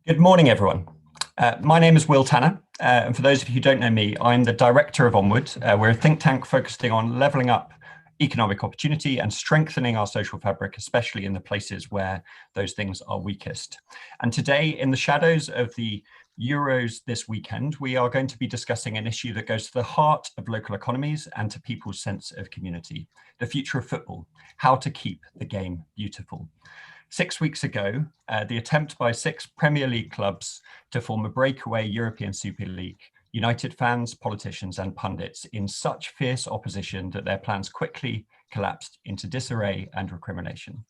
Good morning, everyone. My name is Will Tanner, and for those of you who don't know me, I'm the director of Onward. We're a think tank focusing on levelling up economic opportunity and strengthening our social fabric, especially in the places where those things are weakest. And today, in the shadows of the Euros this weekend, we are going to be discussing an issue that goes to the heart of local economies and to people's sense of community: the future of football, how to keep the game beautiful. 6 weeks ago, the attempt by 6 Premier League clubs to form a breakaway European Super League united fans, politicians and pundits in such fierce opposition that their plans quickly collapsed into disarray and recrimination.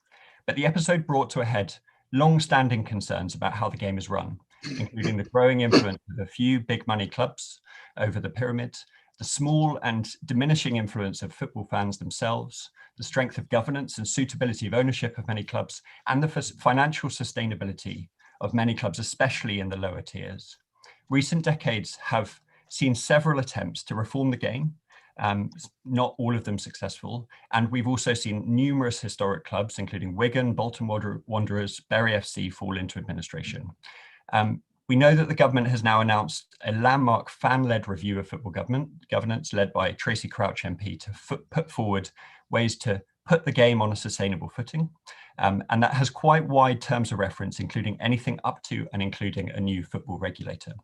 But the episode brought to a head long-standing concerns about how the game is run, including the growing influence of a few big money clubs over the pyramid, the small and diminishing influence of football fans themselves, the strength of governance and suitability of ownership of many clubs, and the financial sustainability of many clubs, especially in the lower tiers. Recent decades have seen several attempts to reform the game, not all of them successful, and we've also seen numerous historic clubs, including Wigan, Bolton Wanderers, Bury FC, fall into administration. We know that the government has now announced a landmark fan-led review of football governance led by Tracy Crouch MP to put forward ways to put the game on a sustainable footing. And that has quite wide terms of reference, including anything up to and including a new football regulator.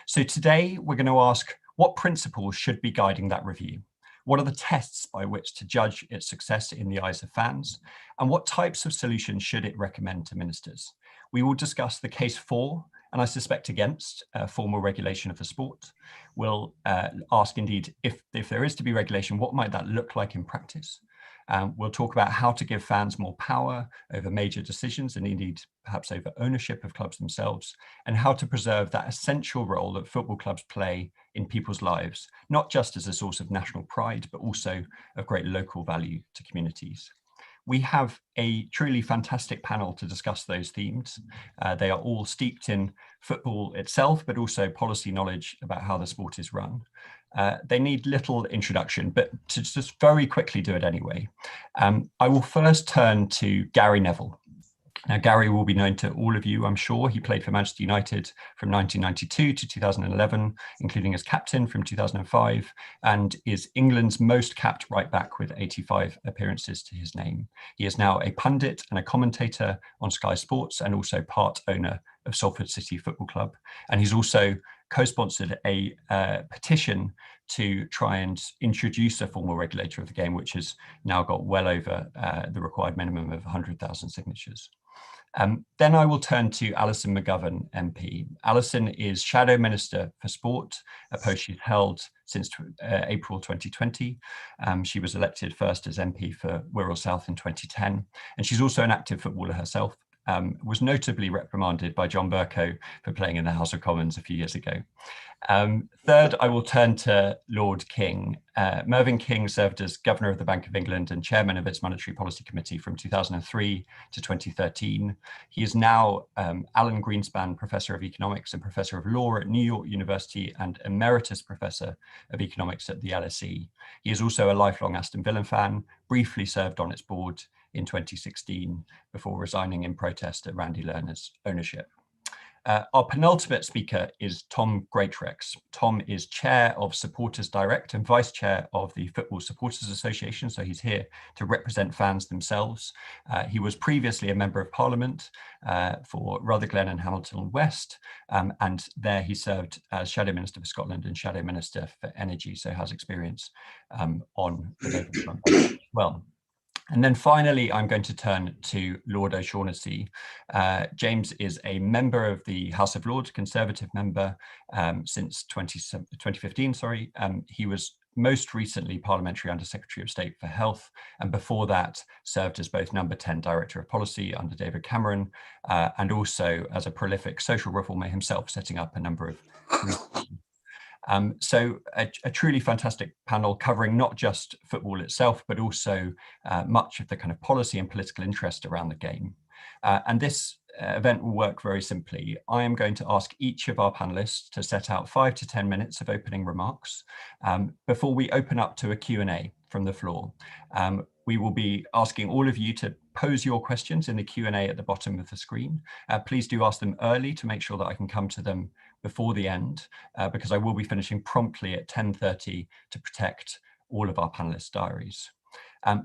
So today we're going to ask, what principles should be guiding that review? What are the tests by which to judge its success in the eyes of fans? And what types of solutions should it recommend to ministers? We will discuss the case for, and I suspect against, formal regulation of the sport. We'll ask indeed, if there is to be regulation, what might that look like in practice? We'll talk about how to give fans more power over major decisions and indeed perhaps over ownership of clubs themselves, and how to preserve that essential role that football clubs play in people's lives, not just as a source of national pride, but also of great local value to communities. We have a truly fantastic panel to discuss those themes. They are all steeped in football itself, but also policy knowledge about how the sport is run. They need little introduction, but to just very quickly do it anyway. I will first turn to Gary Neville. Now, Gary will be known to all of you, I'm sure. He played for Manchester United from 1992 to 2011, including as captain from 2005, and is England's most capped right back with 85 appearances to his name. He is now a pundit and a commentator on Sky Sports and also part owner of Salford City Football Club. And he's also co-sponsored a petition to try and introduce a formal regulator of the game, which has now got well over the required minimum of 100,000 signatures. Then I will turn to Alison Mcgovern MP. Alison is Shadow Minister for Sport, a post she's held since April 2020. She was elected first as MP for Wirral South in 2010, and she's also an active footballer herself. Was notably reprimanded by John Bercow for playing in the House of Commons a few years ago. Third, I will turn to Lord King. Mervyn King served as Governor of the Bank of England and Chairman of its Monetary Policy Committee from 2003 to 2013. He is now Alan Greenspan Professor of Economics and Professor of Law at New York University and Emeritus Professor of Economics at the LSE. He is also a lifelong Aston Villa fan, briefly served on its board in 2016 before resigning in protest at Randy Lerner's ownership. Our penultimate speaker is Tom Greatrex. Tom is chair of Supporters Direct and vice chair of the Football Supporters Association, so he's here to represent fans themselves. He was previously a member of Parliament for Rutherglen and Hamilton West, and there he served as Shadow Minister for Scotland and Shadow Minister for Energy, so has experience on the Labour front as well. And then finally, I'm going to turn to Lord O'Shaughnessy. James is a member of the House of Lords, Conservative member since 2015. He was most recently Parliamentary Under Secretary of State for Health, and before that served as both number 10 Director of Policy under David Cameron, and also as a prolific social reformer himself, setting up a number of so a truly fantastic panel covering not just football itself, but also much of the kind of policy and political interest around the game. And this event will work very simply. I am going to ask each of our panelists to set out 5 to 10 minutes of opening remarks before we open up to a Q&A from the floor. We will be asking all of you to pose your questions in the Q&A at the bottom of the screen. Please do ask them early to make sure that I can come to them before the end, because I will be finishing promptly at 10:30 to protect all of our panelists' diaries.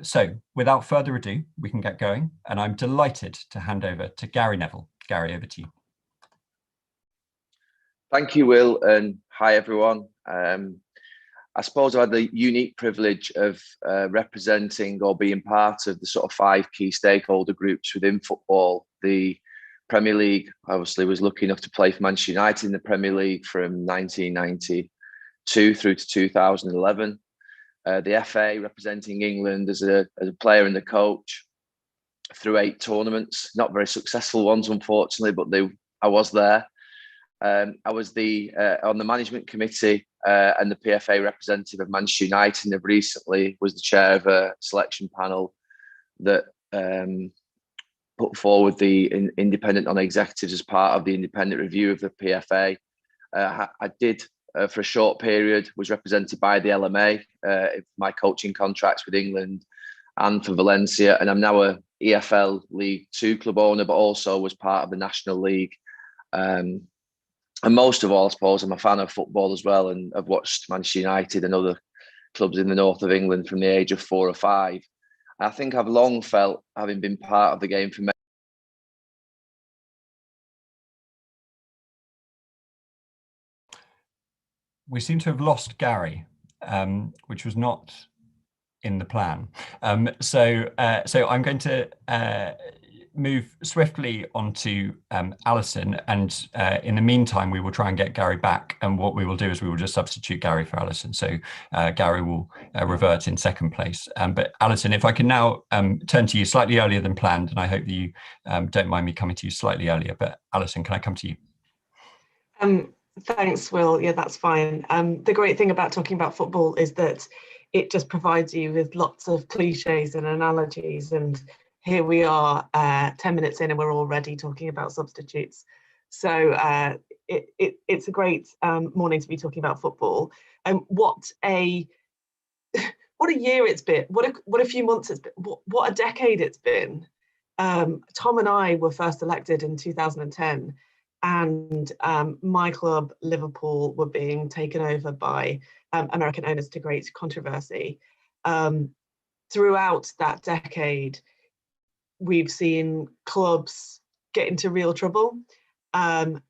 So without further ado, we can get going, and I'm delighted to hand over to Gary Neville. Gary, over to you. Thank you, Will, and hi everyone. I suppose I had the unique privilege of representing or being part of the sort of 5 key stakeholder groups within football. The Premier League, obviously, was lucky enough to play for Manchester United in the Premier League from 1992 through to 2011. The FA, representing England as a player and a coach through 8 tournaments, not very successful ones, unfortunately, but I was there. I was on the management committee and the PFA representative of Manchester United, and recently was the chair of a selection panel that put forward the independent non-executives as part of the independent review of the PFA. I did, for a short period, was represented by the LMA, my coaching contracts with England and for Valencia, and I'm now a EFL League 2 club owner, but also was part of the National League. And most of all, I suppose, I'm a fan of football as well, and I've watched Manchester United and other clubs in the north of England from the age of 4 or 5. I think I've long felt, having been part of the game for many. We seem to have lost Gary, which was not in the plan. So I'm going to move swiftly onto Alison, and in the meantime we will try and get Gary back, and what we will do is we will just substitute Gary for Alison, so Gary will revert in second place. But Alison, if I can now turn to you slightly earlier than planned, and I hope that you don't mind me coming to you slightly earlier, but Alison, can I come to you? Thanks, Will. Yeah, that's fine. The great thing about talking about football is that it just provides you with lots of cliches and analogies, and here we are 10 minutes in and we're already talking about substitutes. So it's a great morning to be talking about football. What a year it's been, what a few months it's been, what a decade it's been. Tom and I were first elected in 2010, and my club, Liverpool, were being taken over by American owners to great controversy. Throughout that decade, we've seen clubs get into real trouble,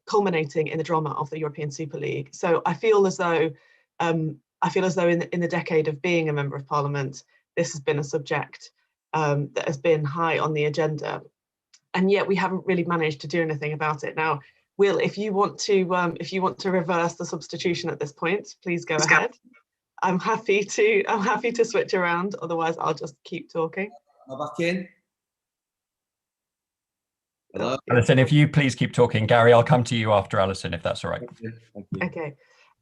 culminating in the drama of the European Super League. So I feel as though in the decade of being a member of Parliament, this has been a subject that has been high on the agenda, and yet we haven't really managed to do anything about it. Now, Will, if you want to reverse the substitution at this point, please go ahead. I'm happy to switch around. Otherwise, I'll just keep talking. Am I back in? Hello? Alison, if you please keep talking. Gary, I'll come to you after Alison, if that's all right. Thank you. Okay.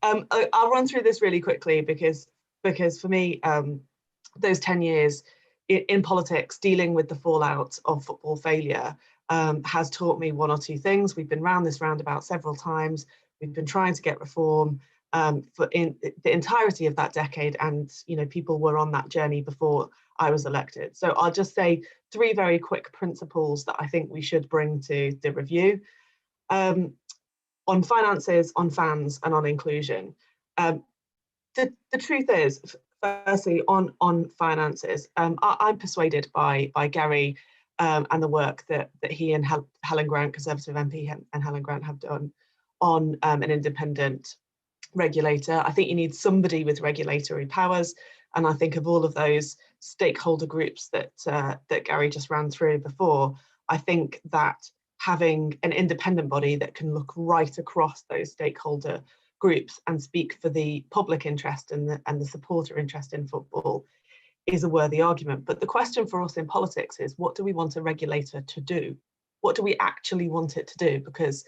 I'll run through this really quickly because for me, those 10 years in politics, dealing with the fallout of football failure has taught me one or two things. We've been round this roundabout several times. We've been trying to get reform for in the entirety of that decade, and people were on that journey before I was elected. So I'll just say 3 very quick principles that I think we should bring to the review. On finances, on fans, and on inclusion. The truth is, firstly, on finances, I'm persuaded by Gary and the work that he and Helen Grant, Conservative MP, and Helen Grant have done on an independent regulator. I think you need somebody with regulatory powers, and I think of all of those stakeholder groups that Gary just ran through before, I think that having an independent body that can look right across those stakeholder groups and speak for the public interest and the supporter interest in football is a worthy argument. But the question for us in politics is, what do we want a regulator to do? What do we actually want it to do? Because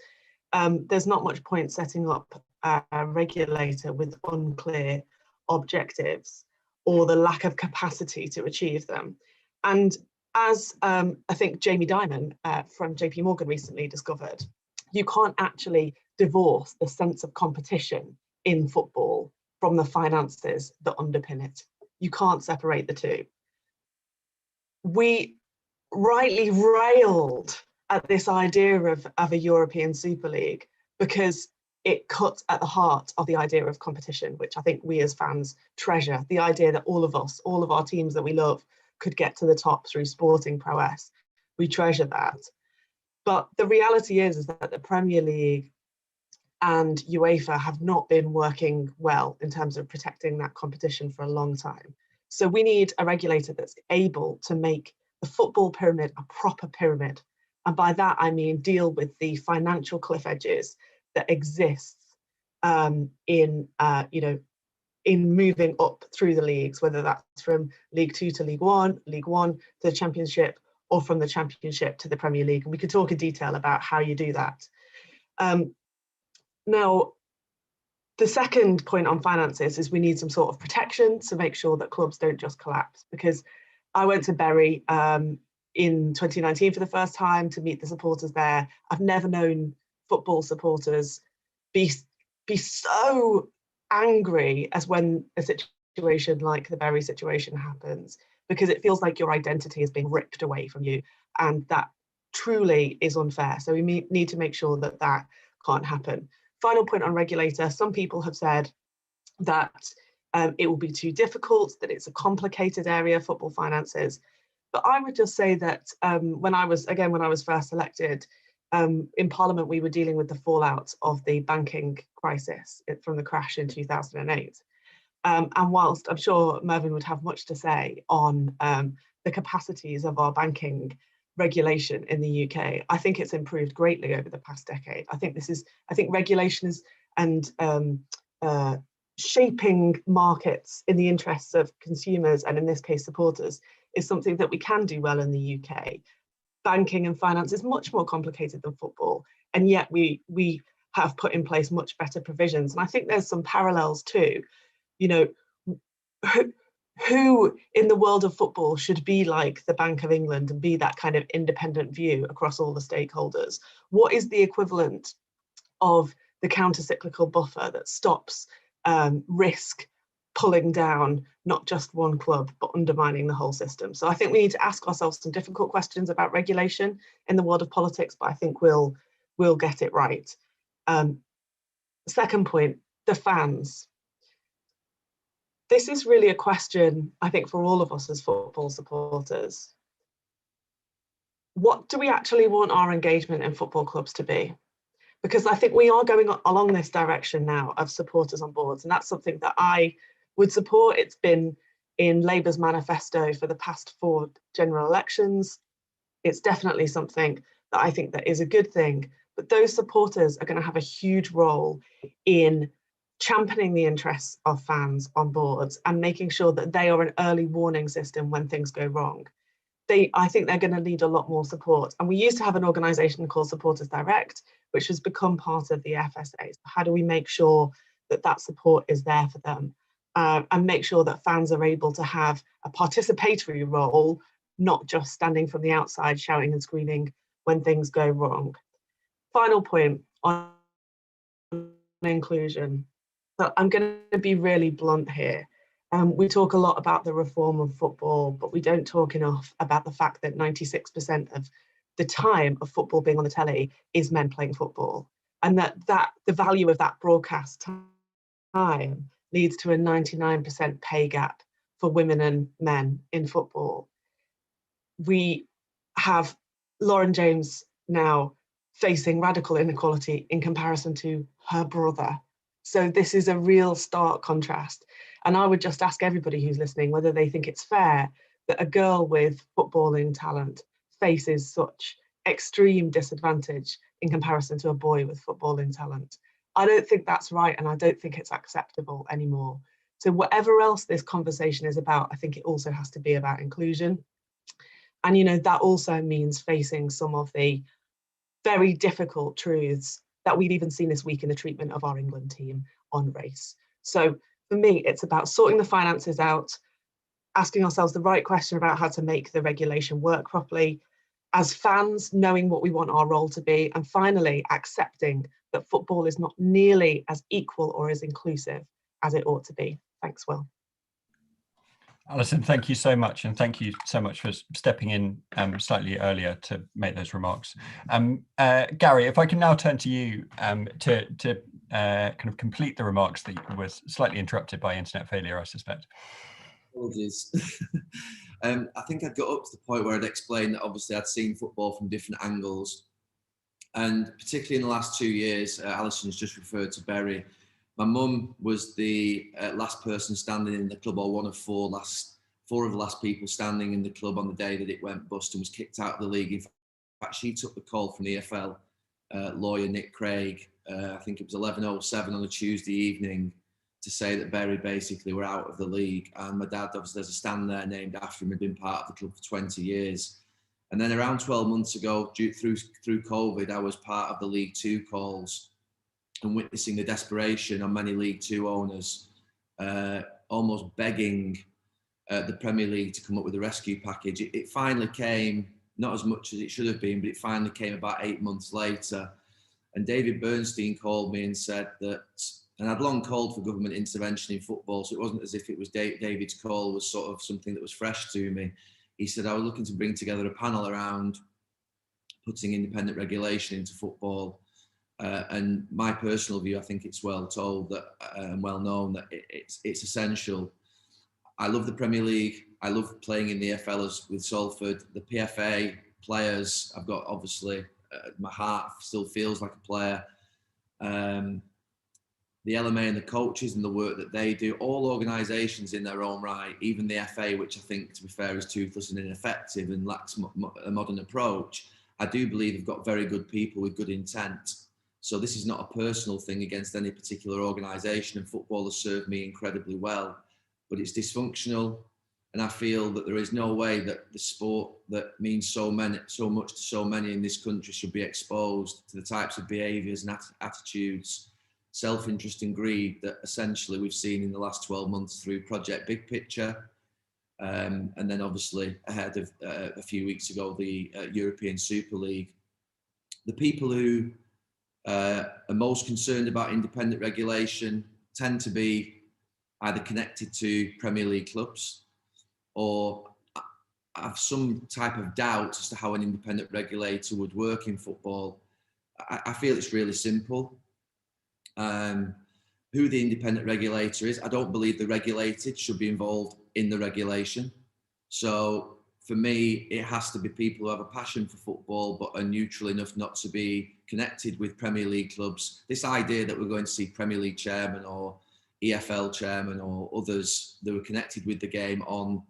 there's not much point setting up a regulator with unclear objectives or the lack of capacity to achieve them. And as I think Jamie Dimon from JP Morgan recently discovered, you can't actually divorce the sense of competition in football from the finances that underpin it. You can't separate the two. we rightly railed at this idea of a European Super League because it cuts at the heart of the idea of competition, which I think we as fans treasure. The idea that all of us, all of our teams that we love, could get to the top through sporting prowess. We treasure that. But the reality is that the Premier League and UEFA have not been working well in terms of protecting that competition for a long time. So we need a regulator that's able to make the football pyramid a proper pyramid. And by that, I mean deal with the financial cliff edges that exists in moving up through the leagues, whether that's from League 2 to League 1 to the Championship, or from the Championship to the Premier League. And we could talk in detail about how you do that. Now, the second point on finances is we need some sort of protection to make sure that clubs don't just collapse. Because I went to Bury in 2019 for the first time to meet the supporters there. I've never known football supporters be so angry as when a situation like the Bury situation happens, because it feels like your identity is being ripped away from you, and that truly is unfair. So we need to make sure that that can't happen. Final point on regulator, some people have said that it will be too difficult, that it's a complicated area, football finances. But I would just say that when I was first elected in Parliament, we were dealing with the fallout of the banking crisis from the crash in 2008. And whilst I'm sure Mervyn would have much to say on the capacities of our banking regulation in the UK, I think it's improved greatly over the past decade. I think regulation is shaping markets in the interests of consumers, and in this case supporters, is something that we can do well in the UK. Banking and finance is much more complicated than football, and yet we have put in place much better provisions. And I think there's some parallels too. You know, who in the world of football should be like the Bank of England and be that kind of independent view across all the stakeholders? What is the equivalent of the counter-cyclical buffer that stops risk pulling down not just one club, but undermining the whole system? So I think we need to ask ourselves some difficult questions about regulation in the world of politics, but I think we'll get it right. Second point, the fans. This is really a question, I think, for all of us as football supporters. What do we actually want our engagement in football clubs to be? Because I think we are going along this direction now of supporters on boards, and that's something that I would support. It's been in Labour's manifesto for the past 4 general elections. It's definitely something that I think that is a good thing, but those supporters are going to have a huge role in championing the interests of fans on boards and making sure that they are an early warning system when things go wrong. I think they're going to need a lot more support. And we used to have an organisation called Supporters Direct, which has become part of the FSA. So how do we make sure that that support is there for them and make sure that fans are able to have a participatory role, not just standing from the outside shouting and screaming when things go wrong? Final point on inclusion. So I'm going to be really blunt here. We talk a lot about the reform of football, but we don't talk enough about the fact that 96% of the time of football being on the telly is men playing football, and that the value of that broadcast time leads to a 99% pay gap for women and men in football. We have Lauren James now facing radical inequality in comparison to her brother. So this is a real stark contrast. And I would just ask everybody who's listening whether they think it's fair that a girl with footballing talent faces such extreme disadvantage in comparison to a boy with footballing talent. I don't think that's right, and I don't think it's acceptable anymore. So whatever else this conversation is about, I think it also has to be about inclusion. And, you know, that also means facing some of the very difficult truths that we've even seen this week in the treatment of our England team on race. So for me, it's about sorting the finances out, asking ourselves the right question about how to make the regulation work properly, as fans, knowing what we want our role to be, and finally accepting that football is not nearly as equal or as inclusive as it ought to be. Thanks, Will. Alison, thank you so much, and thank you so much for stepping in slightly earlier to make those remarks. Gary, if I can now turn to you to kind of complete the remarks that was slightly interrupted by internet failure, I suspect. Apologies. I think I'd got up to the point where I'd explained that obviously I'd seen football from different angles, and particularly in the last 2 years, Alison's just referred to Bury. My mum was the last person standing in the club, or one of four of the last people standing in the club on the day that it went bust and was kicked out of the league. In fact, she took the call from the EFL lawyer Nick Craig. I think it was 11:07 on a Tuesday evening, to say that Bury basically were out of the league. And my dad, obviously, there's a stand there named after him, had been part of the club for 20 years. And then around 12 months ago, through COVID, I was part of the League Two calls and witnessing the desperation on many League Two owners, almost begging the Premier League to come up with a rescue package. It finally came, not as much as it should have been, but it finally came about 8 months later. And David Bernstein called me and said that, and I'd long called for government intervention in football, so it wasn't as if it was David's call was sort of something that was fresh to me. He said, I was looking to bring together a panel around putting independent regulation into football. And my personal view, I think it's well told that and well known that it's essential. I love the Premier League. I love playing in the EFL with Salford. The PFA players, I've got obviously, my heart still feels like a player. The LMA and the coaches and the work that they do, all organisations in their own right, even the FA, which I think, to be fair, is toothless and ineffective and lacks a modern approach, I do believe have got very good people with good intent. So this is not a personal thing against any particular organisation, and football has served me incredibly well, but it's dysfunctional. And I feel that there is no way that the sport that means so much to so many in this country should be exposed to the types of behaviours and attitudes, self-interest and greed that essentially we've seen in the last 12 months through Project Big Picture. And then obviously ahead of a few weeks ago, the European Super League. The people who are most concerned about independent regulation tend to be either connected to Premier League clubs or have some type of doubt as to how an independent regulator would work in football. I feel it's really simple. Who the independent regulator is, I don't believe the regulated should be involved in the regulation. So for me, it has to be people who have a passion for football but are neutral enough not to be connected with Premier League clubs. This idea that we're going to see Premier League chairman or EFL chairman or others that were connected with the game on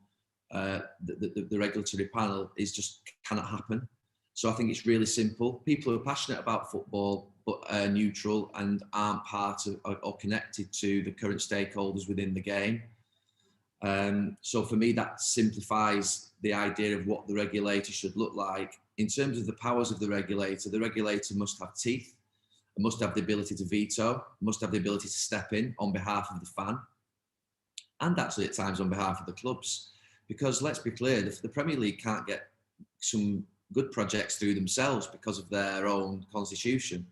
the regulatory panel is just cannot happen. So I think it's really simple. People who are passionate about football but are neutral and aren't part of or connected to the current stakeholders within the game. So for me, that simplifies the idea of what the regulator should look like. In terms of the powers of the regulator must have teeth, must have the ability to veto, must have the ability to step in on behalf of the fan, and actually at times on behalf of the clubs. Because let's be clear, the Premier League can't get some good projects through themselves because of their own constitution.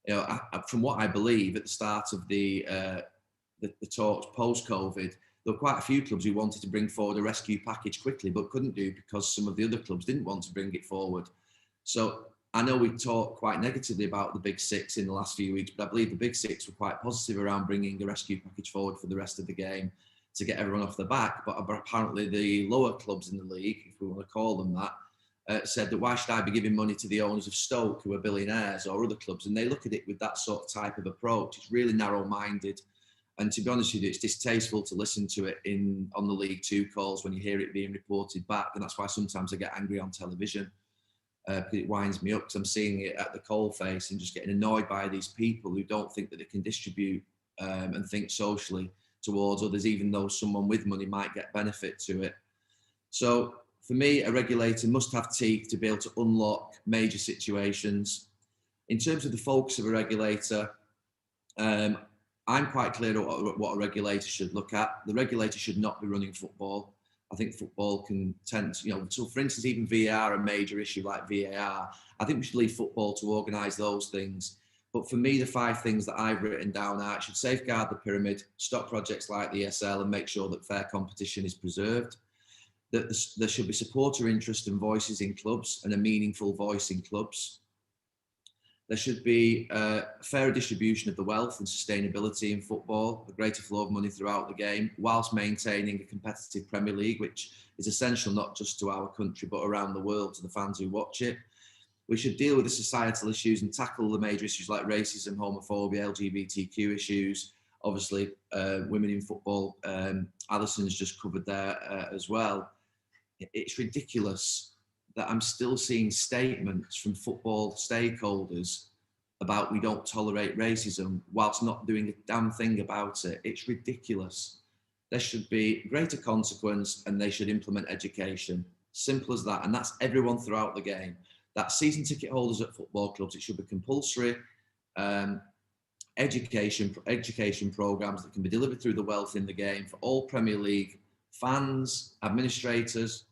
You know, from what I believe, at the start of the talks post-COVID, there were quite a few clubs who wanted to bring forward a rescue package quickly, but couldn't do because some of the other clubs didn't want to bring it forward. So I know we've talked quite negatively about the Big Six in the last few weeks, but I believe the Big Six were quite positive around bringing a rescue package forward for the rest of the game to get everyone off the back. But apparently the lower clubs in the league, if we want to call them that, said that why should I be giving money to the owners of Stoke who are billionaires or other clubs? And they look at it with that sort of type of approach. It's really narrow-minded. And to be honest with you, it's distasteful to listen to it on the League Two calls when you hear it being reported back. And that's why sometimes I get angry on television because it winds me up because I'm seeing it at the coalface and just getting annoyed by these people who don't think that they can distribute and think socially towards others, even though someone with money might get benefit to it. So for me, a regulator must have teeth to be able to unlock major situations. In terms of the focus of a regulator, I'm quite clear on what a regulator should look at. The regulator should not be running football. I think football can tend to, so for instance, even VAR, a major issue like VAR, I think we should leave football to organise those things. But for me, the 5 things that I've written down are: it should safeguard the pyramid, stop projects like the ESL, and make sure that fair competition is preserved. That there should be supporter interest and voices in clubs, and a meaningful voice in clubs. There should be a fairer distribution of the wealth and sustainability in football, a greater flow of money throughout the game, whilst maintaining a competitive Premier League, which is essential not just to our country, but around the world, to the fans who watch it. We should deal with the societal issues and tackle the major issues like racism, homophobia, LGBTQ issues. Obviously, women in football, Alison's just covered there as well. It's ridiculous that I'm still seeing statements from football stakeholders about we don't tolerate racism whilst not doing a damn thing about it. It's ridiculous. There should be greater consequence, and they should implement education. Simple as that. And that's everyone throughout the game. That's season ticket holders at football clubs. It should be compulsory education programs that can be delivered through the wealth in the game for all Premier League fans, administrators,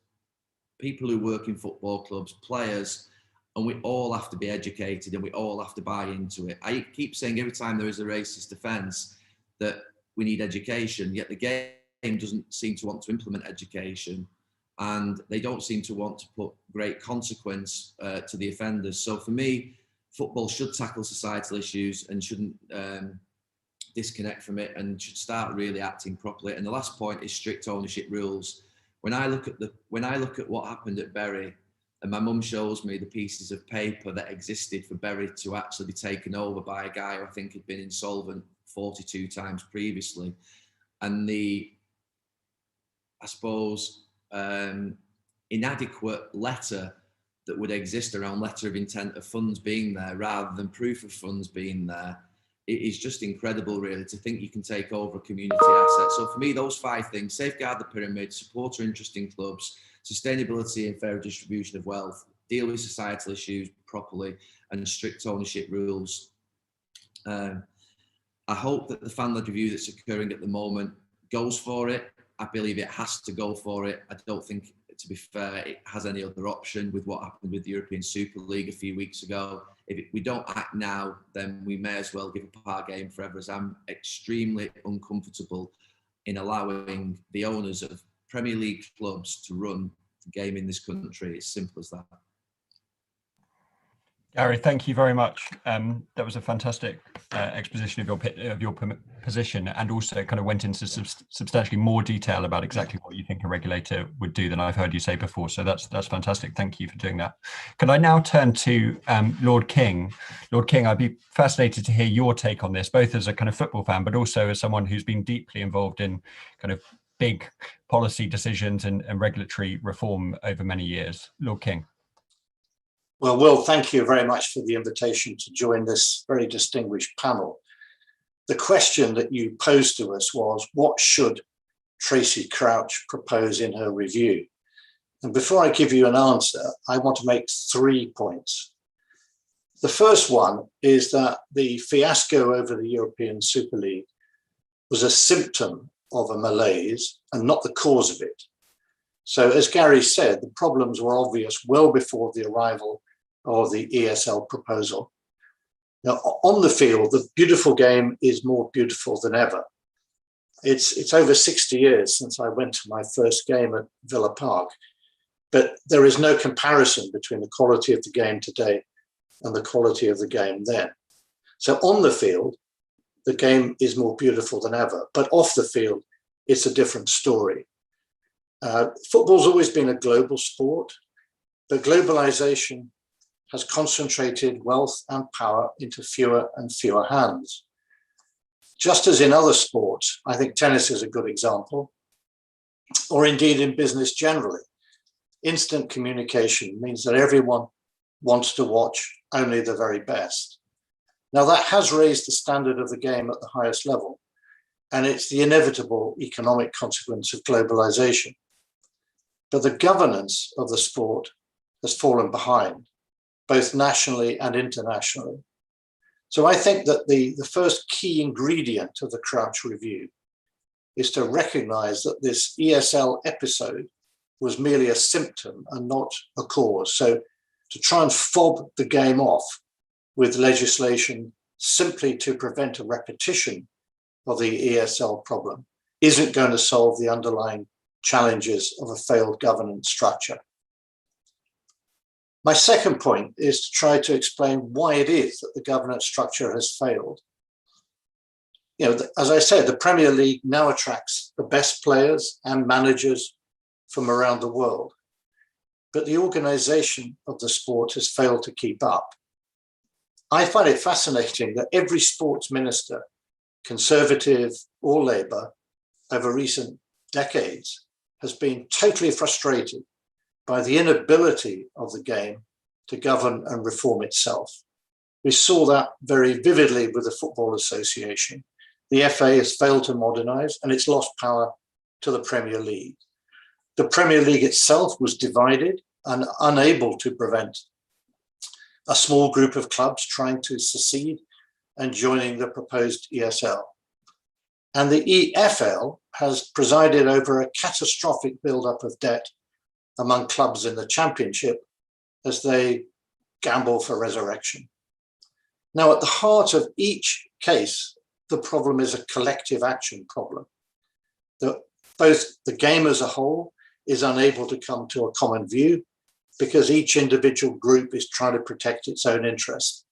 people who work in football clubs, players, and we all have to be educated and we all have to buy into it. I keep saying every time there is a racist offence that we need education, yet the game doesn't seem to want to implement education, and they don't seem to want to put great consequence to the offenders. So for me, football should tackle societal issues and shouldn't disconnect from it, and should start really acting properly. And the last point is strict ownership rules. When I look at what happened at Bury, and my mum shows me the pieces of paper that existed for Bury to actually be taken over by a guy who I think had been insolvent 42 times previously, and the, I suppose, inadequate letter that would exist around letter of intent of funds being there rather than proof of funds being there, it is just incredible, really, to think you can take over a community asset. So for me, those 5 things: safeguard the pyramid, supporter interest in clubs, sustainability and fair distribution of wealth, deal with societal issues properly, and strict ownership rules. I hope that the fan-led review that's occurring at the moment goes for it. I believe it has to go for it. I don't think, to be fair, it has any other option with what happened with the European Super League a few weeks ago. If we don't act now, then we may as well give up our game forever, as I'm extremely uncomfortable in allowing the owners of Premier League clubs to run the game in this country. It's simple as that. Gary, thank you very much. That was a fantastic exposition of your position, and also kind of went into substantially more detail about exactly what you think a regulator would do than I've heard you say before. So that's fantastic. Thank you for doing that. Can I now turn to Lord King? Lord King, I'd be fascinated to hear your take on this, both as a kind of football fan, but also as someone who's been deeply involved in kind of big policy decisions and regulatory reform over many years. Lord King. Well, Will, thank you very much for the invitation to join this very distinguished panel. The question that you posed to us was, what should Tracy Crouch propose in her review? And before I give you an answer, I want to make 3 points. The first one is that the fiasco over the European Super League was a symptom of a malaise and not the cause of it. So as Gary said, the problems were obvious well before the arrival of the ESL proposal. Now, on the field, the beautiful game is more beautiful than ever. It's over 60 years since I went to my first game at Villa Park, but there is no comparison between the quality of the game today and the quality of the game then. So on the field, the game is more beautiful than ever, but off the field, it's a different story. Football's always been a global sport, but globalization has concentrated wealth and power into fewer and fewer hands. Just as in other sports, I think tennis is a good example, or indeed in business generally. Instant communication means that everyone wants to watch only the very best. Now that has raised the standard of the game at the highest level, and it's the inevitable economic consequence of globalization. But the governance of the sport has fallen behind, both nationally and internationally. So I think that the first key ingredient of the Crouch Review is to recognize that this ESL episode was merely a symptom and not a cause. So to try and fob the game off with legislation simply to prevent a repetition of the ESL problem isn't going to solve the underlying challenges of a failed governance structure. My second point is to try to explain why it is that the governance structure has failed. You know, as I said, the Premier League now attracts the best players and managers from around the world, but the organisation of the sport has failed to keep up. I find it fascinating that every sports minister, Conservative or Labour, over recent decades, has been totally frustrated by the inability of the game to govern and reform itself. We saw that very vividly with the Football Association. The FA has failed to modernise and it's lost power to the Premier League. The Premier League itself was divided and unable to prevent a small group of clubs trying to secede and joining the proposed ESL. And the EFL has presided over a catastrophic build-up of debt among clubs in the Championship as they gamble for resurrection. Now, at the heart of each case, the problem is a collective action problem. Both the game as a whole is unable to come to a common view because each individual group is trying to protect its own interests.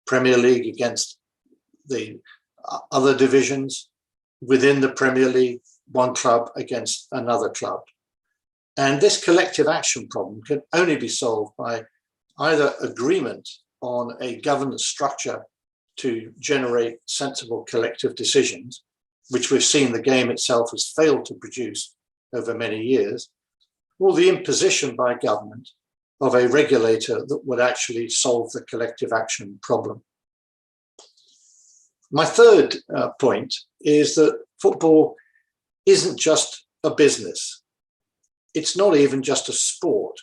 Premier League against the other divisions, within the Premier League, one club against another club. And this collective action problem can only be solved by either agreement on a governance structure to generate sensible collective decisions, which we've seen the game itself has failed to produce over many years, or the imposition by government of a regulator that would actually solve the collective action problem. My third point is that football isn't just a business. It's not even just a sport.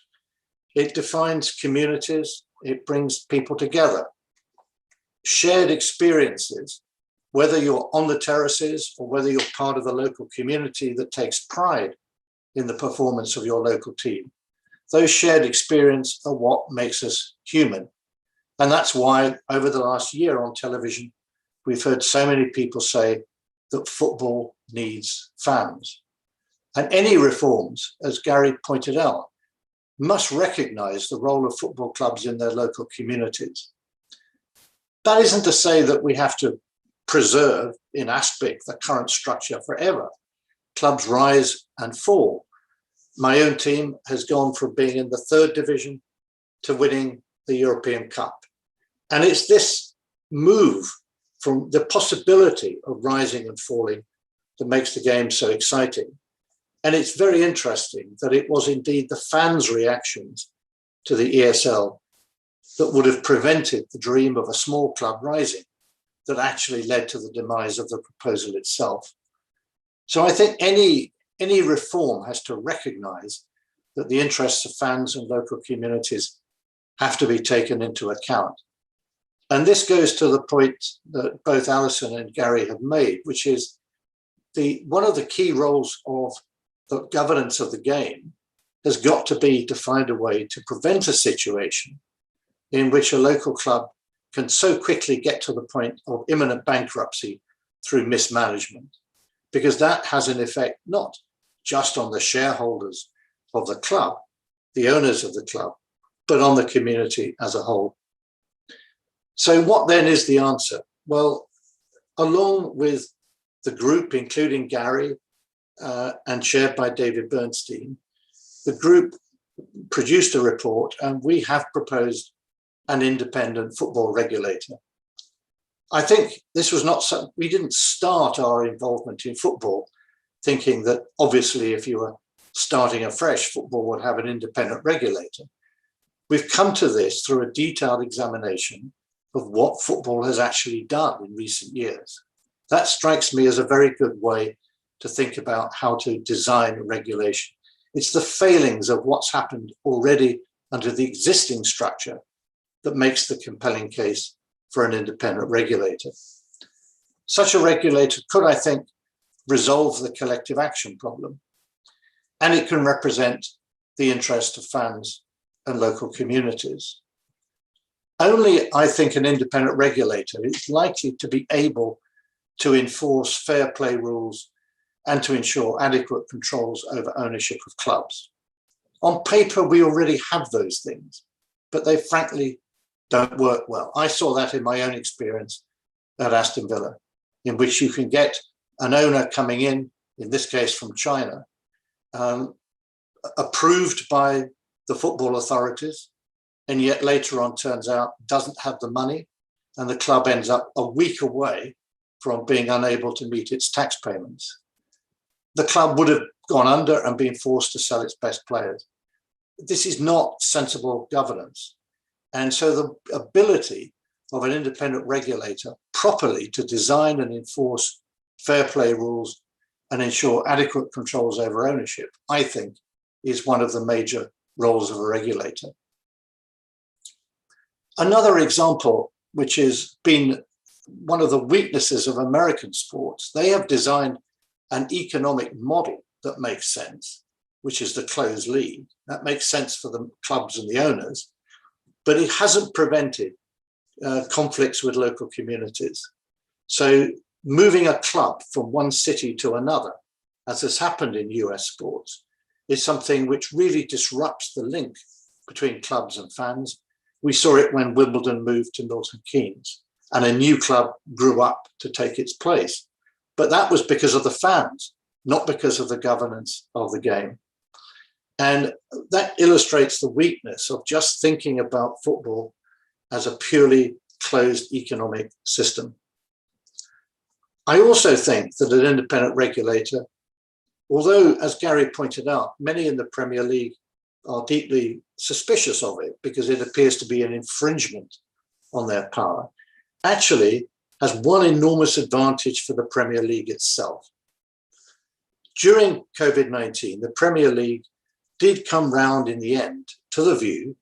It defines communities. It brings people together. Shared experiences, whether you're on the terraces or whether you're part of the local community that takes pride in the performance of your local team, those shared experiences are what makes us human. And that's why over the last year on television, we've heard so many people say that football needs fans. And any reforms, as Gary pointed out, must recognise the role of football clubs in their local communities. That isn't to say that we have to preserve in aspect the current structure forever. Clubs rise and fall. My own team has gone from being in the third division to winning the European Cup. And it's this move from the possibility of rising and falling that makes the game so exciting. And it's very interesting that it was indeed the fans' reactions to the ESL that would have prevented the dream of a small club rising that actually led to the demise of the proposal itself. So I think any reform has to recognise that the interests of fans and local communities have to be taken into account. And this goes to the point that both Alison and Gary have made, which is one of the key roles of the governance of the game has got to be to find a way to prevent a situation in which a local club can so quickly get to the point of imminent bankruptcy through mismanagement, because that has an effect not just on the shareholders of the club, the owners of the club, but on the community as a whole. So what then is the answer? Well, along with the group, including Gary, and chaired by David Bernstein, the group produced a report and we have proposed an independent football regulator. I think this was not something, we didn't start our involvement in football thinking that obviously if you were starting afresh, football would have an independent regulator. We've come to this through a detailed examination of what football has actually done in recent years. That strikes me as a very good way to think about how to design a regulation. It's the failings of what's happened already under the existing structure that makes the compelling case for an independent regulator. Such a regulator could, I think, resolve the collective action problem, and it can represent the interest of fans and local communities. Only, I think, an independent regulator is likely to be able to enforce fair play rules and to ensure adequate controls over ownership of clubs. On paper, we already have those things, but they frankly don't work well. I saw that in my own experience at Aston Villa, in which you can get an owner coming in this case from China, approved by the football authorities, and yet later on turns out doesn't have the money, and the club ends up a week away from being unable to meet its tax payments. The club would have gone under and been forced to sell its best players. This is not sensible governance. And so the ability of an independent regulator properly to design and enforce fair play rules and ensure adequate controls over ownership, I think, is one of the major roles of a regulator. Another example, which has been one of the weaknesses of American sports, they have designed an economic model that makes sense, which is the closed league. That makes sense for the clubs and the owners, but it hasn't prevented conflicts with local communities. So moving a club from one city to another, as has happened in US sports, is something which really disrupts the link between clubs and fans. We saw it when Wimbledon moved to Milton Keynes and a new club grew up to take its place. But that was because of the fans, not because of the governance of the game. And that illustrates the weakness of just thinking about football as a purely closed economic system. I also think that an independent regulator, although, as Gary pointed out, many in the Premier League are deeply suspicious of it because it appears to be an infringement on their power, actually has one enormous advantage for the Premier League itself. During COVID-19, the Premier League did come round in the end to the view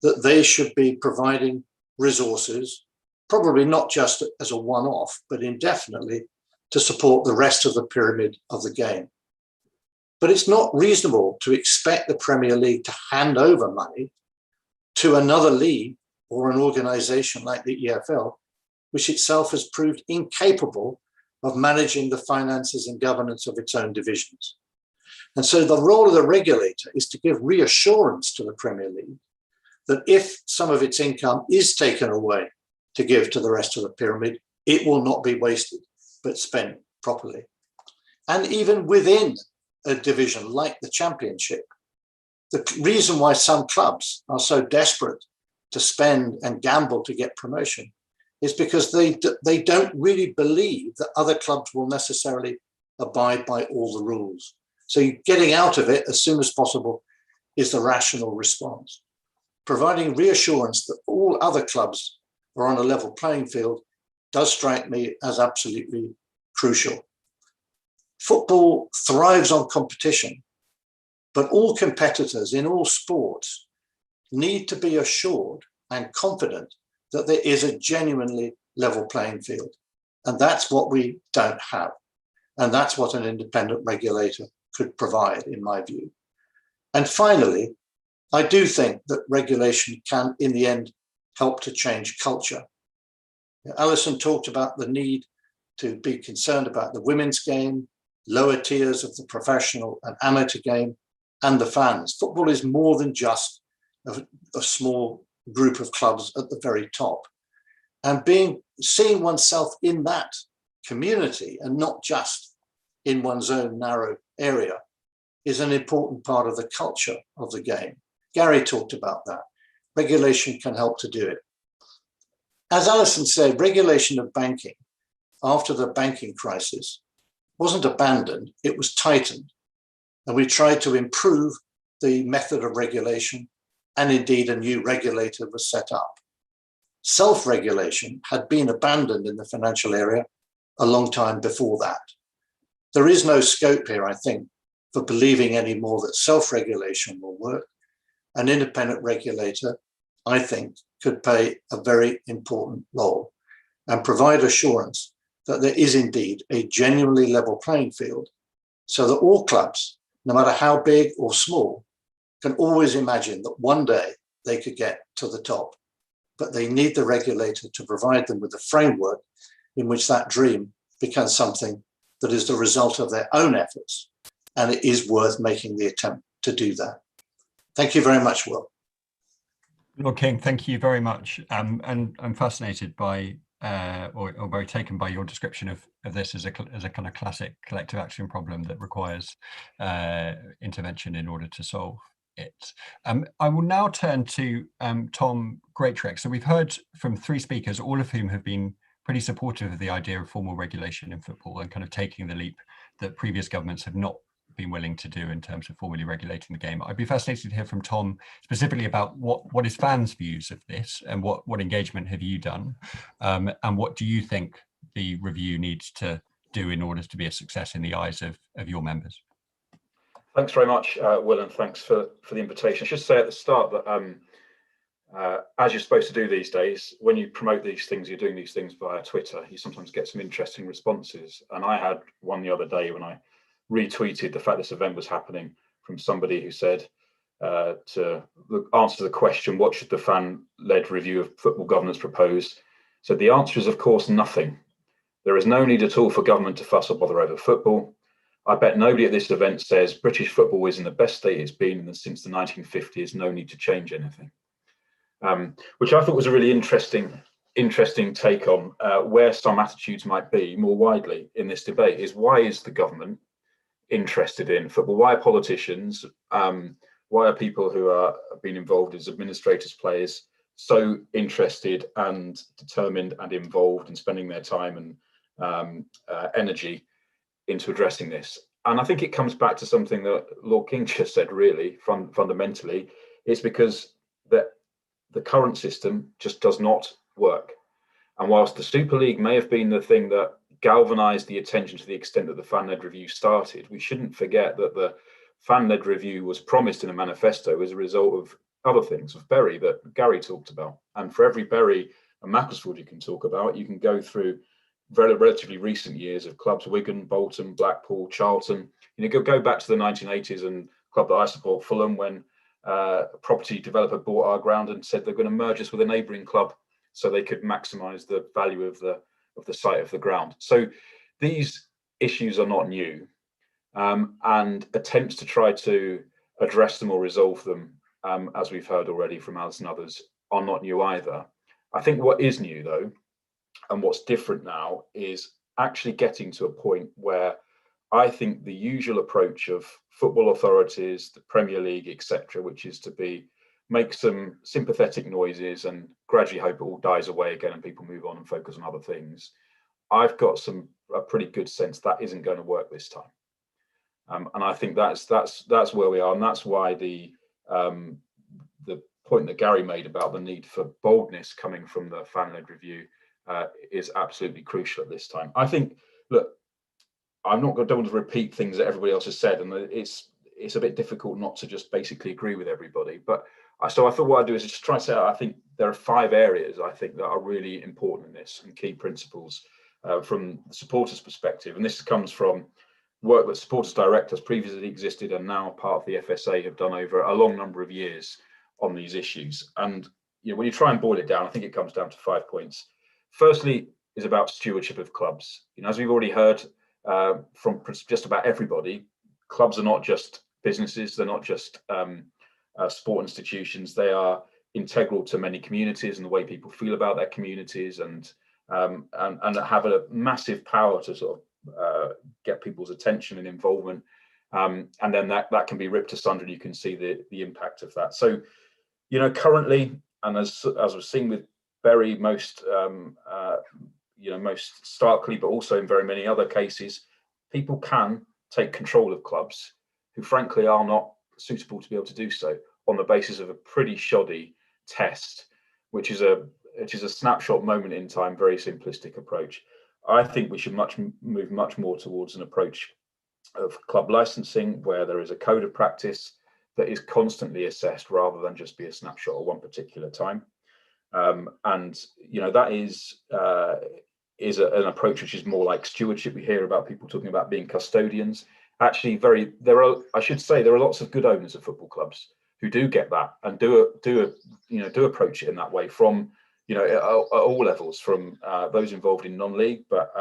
that they should be providing resources, probably not just as a one-off, but indefinitely to support the rest of the pyramid of the game. But it's not reasonable to expect the Premier League to hand over money to another league or an organization like the EFL, which itself has proved incapable of managing the finances and governance of its own divisions. And so the role of the regulator is to give reassurance to the Premier League that if some of its income is taken away to give to the rest of the pyramid, it will not be wasted, but spent properly. And even within a division like the Championship, the reason why some clubs are so desperate to spend and gamble to get promotion is because they don't really believe that other clubs will necessarily abide by all the rules. So getting out of it as soon as possible is the rational response. Providing reassurance that all other clubs are on a level playing field does strike me as absolutely crucial. Football thrives on competition, but all competitors in all sports need to be assured and confident that there is a genuinely level playing field. And that's what we don't have. And that's what an independent regulator could provide, in my view. And finally, I do think that regulation can, in the end, help to change culture. Alison talked about the need to be concerned about the women's game, lower tiers of the professional and amateur game, and the fans. Football is more than just a small group of clubs at the very top. And seeing oneself in that community and not just in one's own narrow area is an important part of the culture of the game. Gary talked about that. Regulation can help to do it. As Alison said, regulation of banking after the banking crisis wasn't abandoned, it was tightened. And we tried to improve the method of regulation, and indeed a new regulator was set up. Self-regulation had been abandoned in the financial area a long time before that. There is no scope here, I think, for believing anymore that self-regulation will work. An independent regulator, I think, could play a very important role and provide assurance that there is indeed a genuinely level playing field so that all clubs, no matter how big or small, can always imagine that one day they could get to the top. but they need the regulator to provide them with a framework in which that dream becomes something that is the result of their own efforts, and it is worth making the attempt to do that. Thank you very much, Will. Lord King, thank you very much. And I'm fascinated by, or very taken by your description of this as a kind of classic collective action problem that requires intervention in order to solve it. I will now turn to Tom Greatrex. So we've heard from 3 speakers, all of whom have been pretty supportive of the idea of formal regulation in football and kind of taking the leap that previous governments have not been willing to do in terms of formally regulating the game. I'd be fascinated to hear from Tom specifically about what is fans' views of this, and what engagement have you done, and what do you think the review needs to do in order to be a success in the eyes of your members? Thanks very much, Will, and thanks for the invitation. I should say at the start that as you're supposed to do these days, when you promote these things, you're doing these things via Twitter, you sometimes get some interesting responses. And I had one the other day when I retweeted the fact this event was happening, from somebody who said, to answer the question, what should the fan-led review of football governance propose? So the answer is, of course, nothing. There is no need at all for government to fuss or bother over football. I bet nobody at this event says British football is in the best state it's been since the 1950s, no need to change anything. Which I thought was a really interesting take on where some attitudes might be more widely in this debate. Is why is the government interested in football? Why are politicians, why are people who are being involved as administrators, players, so interested and determined and involved and spending their time and energy into addressing this? And I think it comes back to something that Lord King just said, really, fundamentally. It's because the current system just does not work. And whilst the Super League may have been the thing that galvanized the attention to the extent that the fan-led review started, we shouldn't forget that the fan-led review was promised in a manifesto as a result of other things, of Bury that Gary talked about. And for every Bury and Macclesfield you can talk about, you can go through relatively recent years of clubs, Wigan, Bolton, Blackpool, Charlton. Go back to the 1980s and club that I support, Fulham, when a property developer bought our ground and said they're going to merge us with a neighbouring club so they could maximise the value of the site of the ground. So these issues are not new, and attempts to try to address them or resolve them, as we've heard already from Alison and others, are not new either. I think what is new, though, and what's different now, is actually getting to a point where I think the usual approach of football authorities, the Premier League, etc., which is to make some sympathetic noises and gradually hope it all dies away again and people move on and focus on other things, I've got a pretty good sense that isn't going to work this time. And I think that's where we are, and that's why the point that Gary made about the need for boldness coming from the fan-led review is absolutely crucial at this time. I think, look, don't want to repeat things that everybody else has said, and it's a bit difficult not to just basically agree with everybody. But so I thought what I'd do is just try to say, I think there are 5 areas I think that are really important in this, and key principles from the supporters' perspective. And this comes from work that supporters directors previously existed and now part of the FSA have done over a long number of years on these issues. And when you try and boil it down, I think it comes down to 5 points. Firstly is about stewardship of clubs. As we've already heard from just about everybody, clubs are not just businesses, they're not just sport institutions, they are integral to many communities and the way people feel about their communities, and have a massive power to sort of get people's attention and involvement, and then that can be ripped asunder, and you can see the impact of that. So currently, and as we've seen with Bury most starkly, but also in very many other cases, people can take control of clubs who frankly are not suitable to be able to do so on the basis of a pretty shoddy test, which is a snapshot moment in time, very simplistic approach. I think we should move much more towards an approach of club licensing where there is a code of practice that is constantly assessed rather than just be a snapshot at one particular time. And that is an approach which is more like stewardship. We hear about people talking about being custodians. Actually, there are lots of good owners of football clubs who do get that and do approach it in that way, from at all levels, from those involved in non-league, but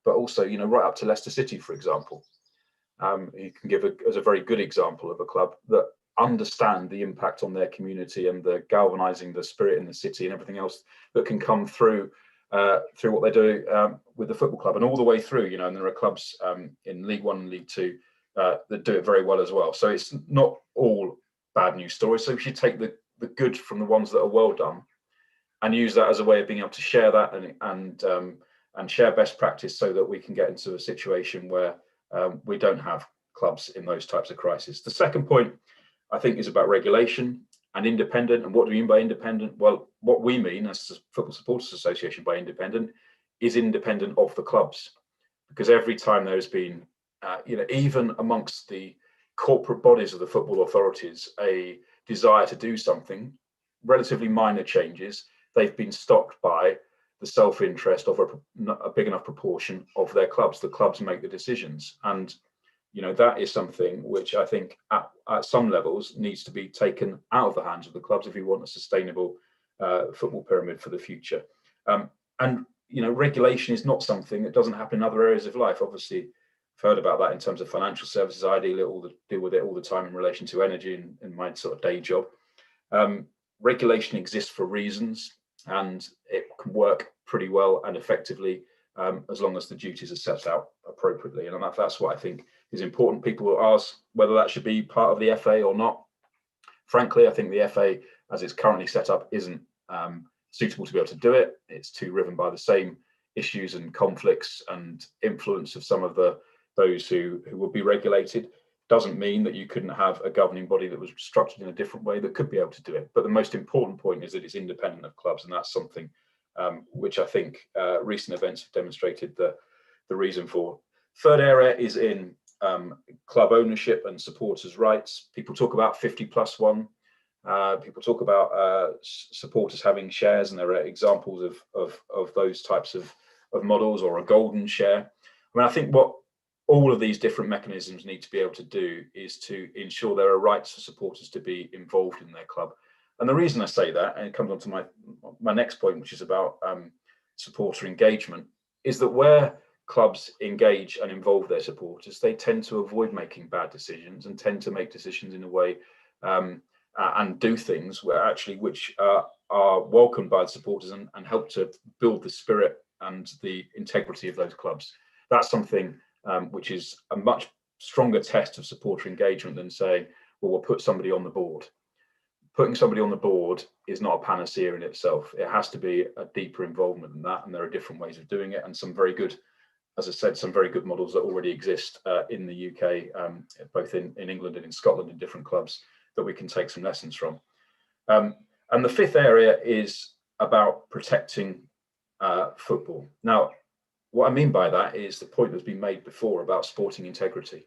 also, right up to Leicester City, for example. You can give as a very good example of a club that understand the impact on their community and the galvanizing the spirit in the city and everything else that can come through what they do with the football club, and all the way through, and there are clubs in League One and League Two that do it very well as well. So it's not all bad news stories. So we should take the good from the ones that are well done and use that as a way of being able to share that and share best practice, so that we can get into a situation where we don't have clubs in those types of crises. The second point, I think, is about regulation and independent. And what do we mean by independent? Well, what we mean as the Football Supporters Association by independent is independent of the clubs. Because every time there's been, even amongst the corporate bodies of the football authorities, a desire to do something, relatively minor changes, they've been stopped by the self-interest of a big enough proportion of their clubs. The clubs make the decisions. And that is something which I think at some levels needs to be taken out of the hands of the clubs if you want a sustainable football pyramid for the future. And regulation is not something that doesn't happen in other areas of life. Obviously, I've heard about that in terms of financial services. I deal with it all the time in relation to energy in my sort of day job. Regulation exists for reasons, and it can work pretty well and effectively as long as the duties are set out appropriately. And that's what I think is important. People will ask whether that should be part of the FA or not. Frankly, I think the FA, as it's currently set up, isn't suitable to be able to do it. It's too riven by the same issues and conflicts and influence of some of those who will be regulated. Doesn't mean that you couldn't have a governing body that was structured in a different way that could be able to do it. But the most important point is that it's independent of clubs, and that's something which I think recent events have demonstrated the reason for. Third area is in club ownership and supporters' rights. People talk about 50+1. People talk about supporters having shares, and there are examples of those types of models, or a golden share. I mean, I think what all of these different mechanisms need to be able to do is to ensure there are rights for supporters to be involved in their club. And the reason I say that, and it comes on to my next point, which is about supporter engagement, is that where clubs engage and involve their supporters, they tend to avoid making bad decisions and tend to make decisions in a way and do things which are welcomed by the supporters and help to build the spirit and the integrity of those clubs. That's something which is a much stronger test of supporter engagement than saying, well, we'll put somebody on the board. Putting somebody on the board is not a panacea in itself. It has to be a deeper involvement than that, and there are different ways of doing it, and some very good, as I said, some very good models that already exist in the UK, both in England and in Scotland, in different clubs, that we can take some lessons from. And the fifth area is about protecting football. Now, what I mean by that is the point that's been made before about sporting integrity.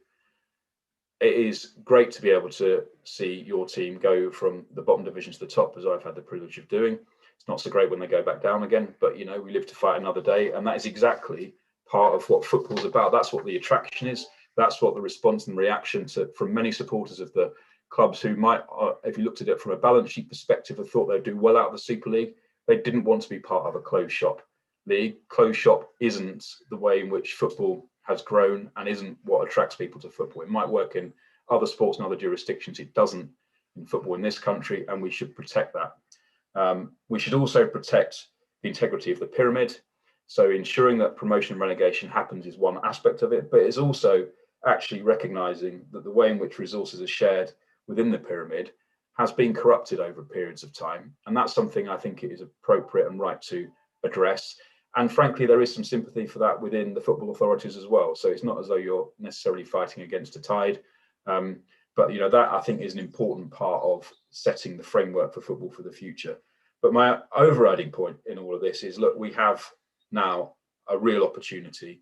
It is great to be able to see your team go from the bottom division to the top, as I've had the privilege of doing. It's not so great when they go back down again, but we live to fight another day, and that is exactly part of what football's about. That's what the attraction is. That's what the response and reaction from many supporters of the clubs who might, if you looked at it from a balance sheet perspective, have thought they'd do well out of the Super League. They didn't want to be part of a closed shop league. Closed shop isn't the way in which football has grown and isn't what attracts people to football. It might work in other sports and other jurisdictions. It doesn't in football in this country, and we should protect that. We should also protect the integrity of the pyramid. So ensuring that promotion and relegation happens is one aspect of it, but it's also actually recognising that the way in which resources are shared within the pyramid has been corrupted over periods of time. And that's something I think it is appropriate and right to address. And frankly, there is some sympathy for that within the football authorities as well. So it's not as though you're necessarily fighting against a tide. But that I think is an important part of setting the framework for football for the future. But my overriding point in all of this is, look, we have now a real opportunity.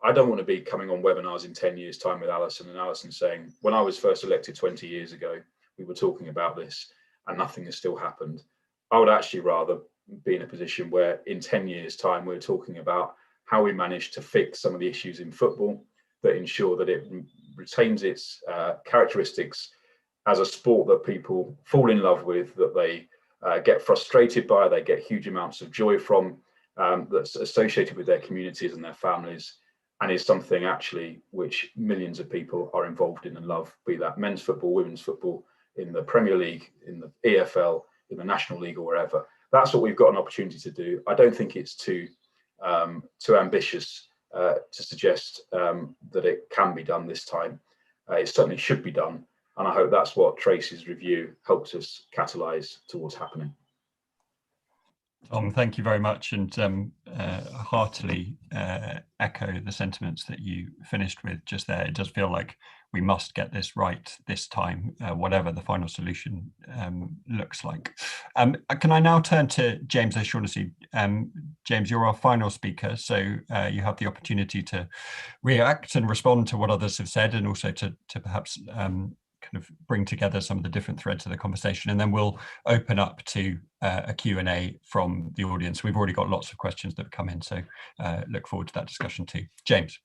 I don't want to be coming on webinars in 10 years' time with Alison and Alison saying, when I was first elected 20 years ago, we were talking about this and nothing has still happened. I would actually rather be in a position where in 10 years' time, we're talking about how we manage to fix some of the issues in football that ensure that it retains its characteristics as a sport that people fall in love with, that they get frustrated by, they get huge amounts of joy from, that's associated with their communities and their families, and is something actually which millions of people are involved in and love, be that men's football, women's football, in the Premier League, in the EFL, in the National League, or wherever. That's what we've got an opportunity to do. I don't think it's too ambitious to suggest that it can be done this time. It certainly should be done, and I hope that's what Tracy's review helps us catalyse towards happening. Tom, thank you very much, and heartily echo the sentiments that you finished with just there. It does feel like we must get this right this time, whatever the final solution looks like. Can I now turn to James O'Shaughnessy? James, you're our final speaker, so you have the opportunity to react and respond to what others have said, and also to perhaps kind of bring together some of the different threads of the conversation, and then we'll open up to a Q&A from the audience. We've already got lots of questions that have come in, so look forward to that discussion too. James.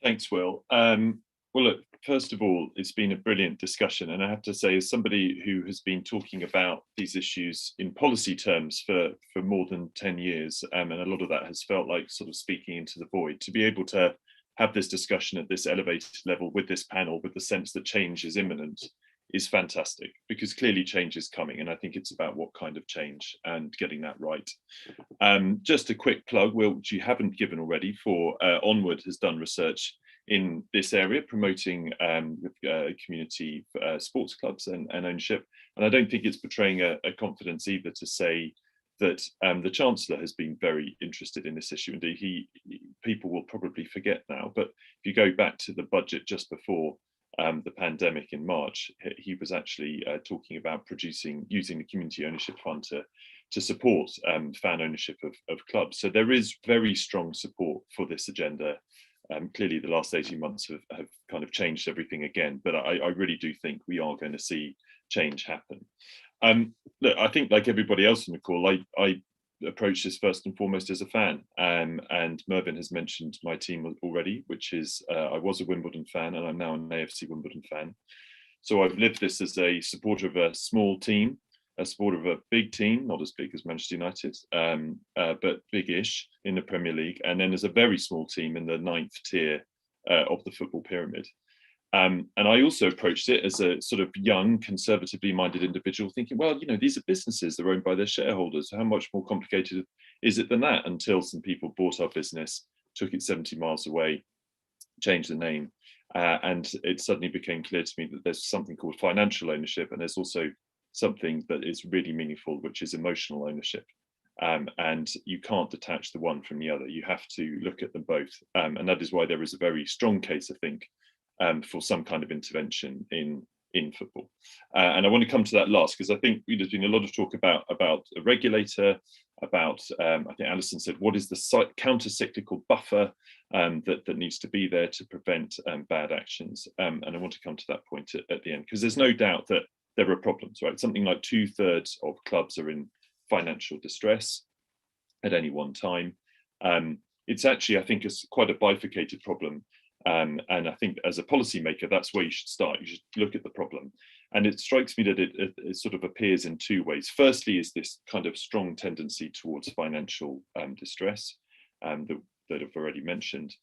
Thanks, Will. Well, look, first of all, it's been a brilliant discussion, and I have to say, as somebody who has been talking about these issues in policy terms for more than 10 years, and a lot of that has felt like sort of speaking into the void, to be able to have this discussion at this elevated level with this panel, with the sense that change is imminent, is fantastic, because clearly change is coming, and I think it's about what kind of change and getting that right. Just a quick plug, which you haven't given already, for Onward has done research in this area, promoting community sports clubs and ownership, and I don't think it's portraying a confidence either to say that the Chancellor has been very interested in this issue. Indeed, people will probably forget now, but if you go back to the budget just before the pandemic in March, he was actually talking about using the Community Ownership Fund to support fan ownership of clubs. So there is very strong support for this agenda. Clearly, the last 18 months have kind of changed everything again, but I really do think we are going to see change happen. Look, I think like everybody else on the call, I approach this first and foremost as a fan, and Mervyn has mentioned my team already, which is I was a Wimbledon fan and I'm now an AFC Wimbledon fan. So I've lived this as a supporter of a small team, a supporter of a big team, not as big as Manchester United, but big-ish in the Premier League, and then as a very small team in the 9th tier of the football pyramid. And I also approached it as a sort of young, conservatively minded individual, thinking, well, you know, these are businesses, they're owned by their shareholders. How much more complicated is it than that? Until some people bought our business, took it 70 miles away, changed the name. And it suddenly became clear to me that there's something called financial ownership, and there's also something that is really meaningful, which is emotional ownership. And you can't detach the one from the other. You have to look at them both. And that is why there is a very strong case, I think, for some kind of intervention in football. And I want to come to that last, because I think there's been a lot of talk about a regulator, about, I think Alison said, what is the counter-cyclical buffer that needs to be there to prevent bad actions? And I want to come to that point at the end, because there's no doubt that there are problems, right? Something like 2/3 of clubs are in financial distress at any one time. It's actually, I think, it's quite a bifurcated problem. And I think as a policymaker, that's where you should start. You should look at the problem. And it strikes me that it sort of appears in two ways. Firstly, is this kind of strong tendency towards financial distress that I've already mentioned.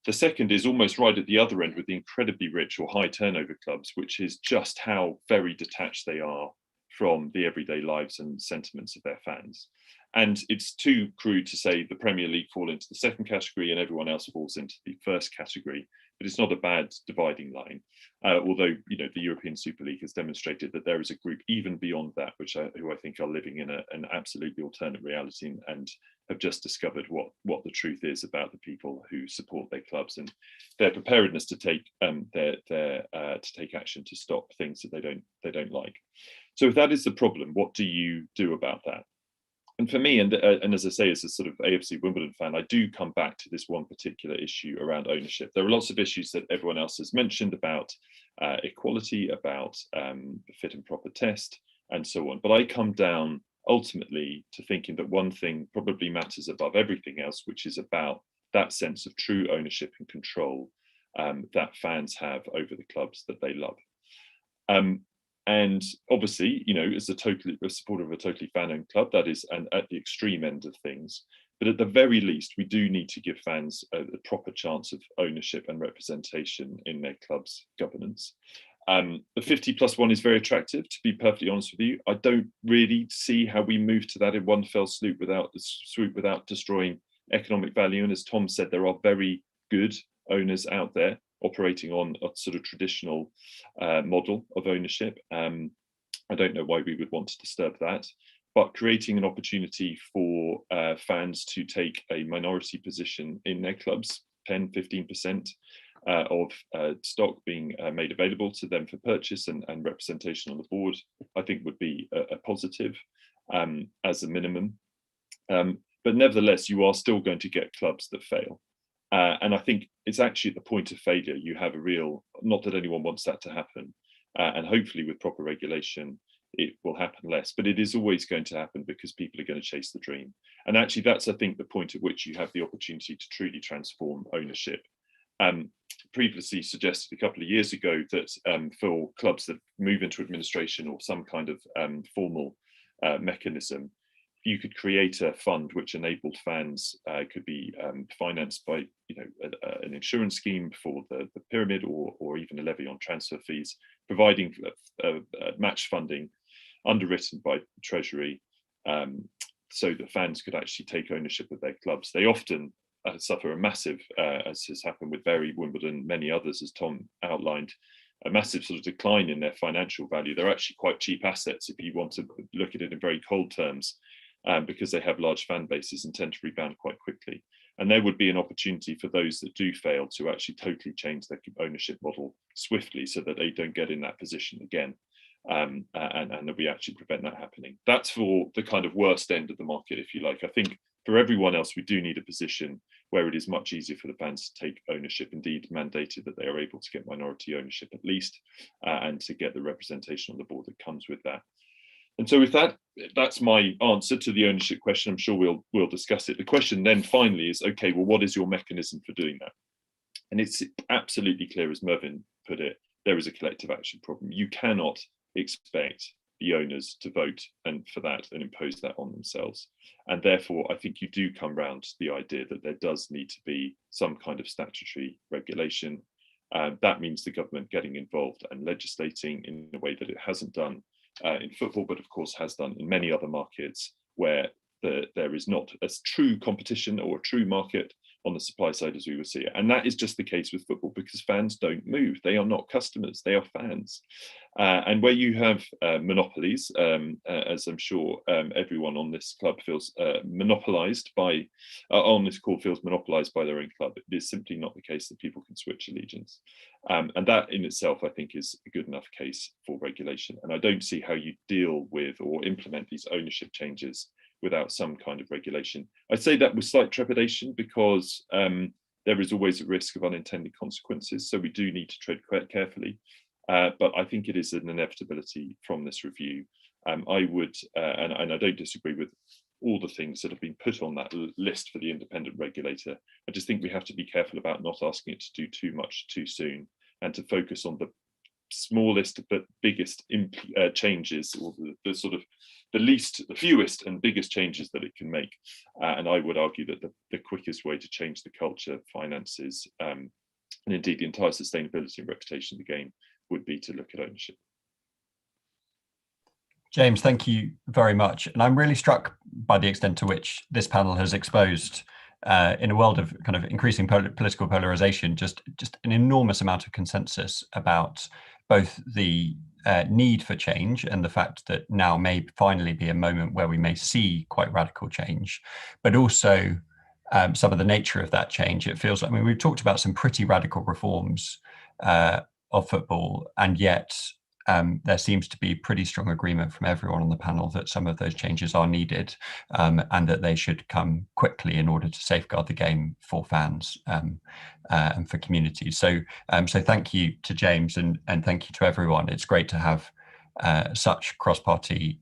The second is almost right at the other end with the incredibly rich or high turnover clubs, which is just how very detached they are from the everyday lives and sentiments of their fans. And it's too crude to say the Premier League fall into the second category and everyone else falls into the first category, but it's not a bad dividing line. Although, you know, the European Super League has demonstrated that there is a group even beyond that, who I think are living in an absolutely alternate reality and have just discovered what the truth is about the people who support their clubs and their preparedness to take take action to stop things that they don't like. So if that is the problem, what do you do about that? And for me, and as I say, as a sort of AFC Wimbledon fan, I do come back to this one particular issue around ownership. There are lots of issues that everyone else has mentioned about equality, about the fit and proper test, and so on. But I come down ultimately to thinking that one thing probably matters above everything else, which is about that sense of true ownership and control that fans have over the clubs that they love. And obviously, you know, as a supporter of a totally fan-owned club, that is at the extreme end of things. But at the very least, we do need to give fans a proper chance of ownership and representation in their club's governance. The 50+1 is very attractive, to be perfectly honest with you. I don't really see how we move to that in one fell swoop without destroying economic value. And as Tom said, there are very good owners out there operating on a sort of traditional model of ownership. I don't know why we would want to disturb that, but creating an opportunity for fans to take a minority position in their clubs, 10–15% of stock being made available to them for purchase and representation on the board, I think would be a positive as a minimum. But nevertheless, you are still going to get clubs that fail. And I think it's actually at the point of failure you have a real, not that anyone wants that to happen, and hopefully with proper regulation it will happen less, but it is always going to happen because people are going to chase the dream. And actually that's, I think, the point at which you have the opportunity to truly transform ownership. Previously suggested a couple of years ago that for clubs that move into administration or some kind of formal mechanism, you could create a fund which enabled fans could be financed by, you know, an insurance scheme for the pyramid, or even a levy on transfer fees, providing match funding underwritten by Treasury, so that fans could actually take ownership of their clubs. They often suffer a massive, as has happened with Bury, Wimbledon, many others, as Tom outlined, a massive sort of decline in their financial value. They're actually quite cheap assets if you want to look at it in very cold terms, because they have large fan bases and tend to rebound quite quickly. And there would be an opportunity for those that do fail to actually totally change their ownership model swiftly so that they don't get in that position again. And that we actually prevent that happening. That's for the kind of worst end of the market, if you like. I think for everyone else, we do need a position where it is much easier for the fans to take ownership, indeed mandated that they are able to get minority ownership at least, and to get the representation on the board that comes with that. And so with that, that's my answer to the ownership question. I'm sure we'll discuss it. The question then finally is, okay, well, what is your mechanism for doing that? And it's absolutely clear, as Mervyn put it, there is a collective action problem. You cannot expect the owners to vote and for that and impose that on themselves. And therefore, I think you do come round to the idea that there does need to be some kind of statutory regulation. That means the government getting involved and legislating in a way that it hasn't done in football, but of course has done in many other markets where there is not a true competition or a true market on the supply side as we would see it. And that is just the case with football because fans don't move. They are not customers, they are fans. And where you have monopolies, as I'm sure everyone on this club feels monopolised by, on this call feels monopolised by their own club, it is simply not the case that people can switch allegiance. And that in itself, I think, is a good enough case for regulation. And I don't see how you deal with or implement these ownership changes without some kind of regulation. I say that with slight trepidation because there is always a risk of unintended consequences. So we do need to tread quite carefully. But I think it is an inevitability from this review. I would, and I don't disagree with all the things that have been put on that list for the independent regulator. I just think we have to be careful about not asking it to do too much too soon and to focus on the smallest but biggest changes, or the sort of the fewest and biggest changes that it can make. And I would argue that the quickest way to change the culture, finances, and indeed the entire sustainability and reputation of the game would be to look at ownership. James, thank you very much. And I'm really struck by the extent to which this panel has exposed, in a world of kind of increasing political polarization, just an enormous amount of consensus about both the need for change and the fact that now may finally be a moment where we may see quite radical change, but also some of the nature of that change. It feels like, I mean, we've talked about some pretty radical reforms of football, and yet there seems to be pretty strong agreement from everyone on the panel that some of those changes are needed, and that they should come quickly in order to safeguard the game for fans and for communities. So thank you to James, and thank you to everyone. It's great to have such cross-party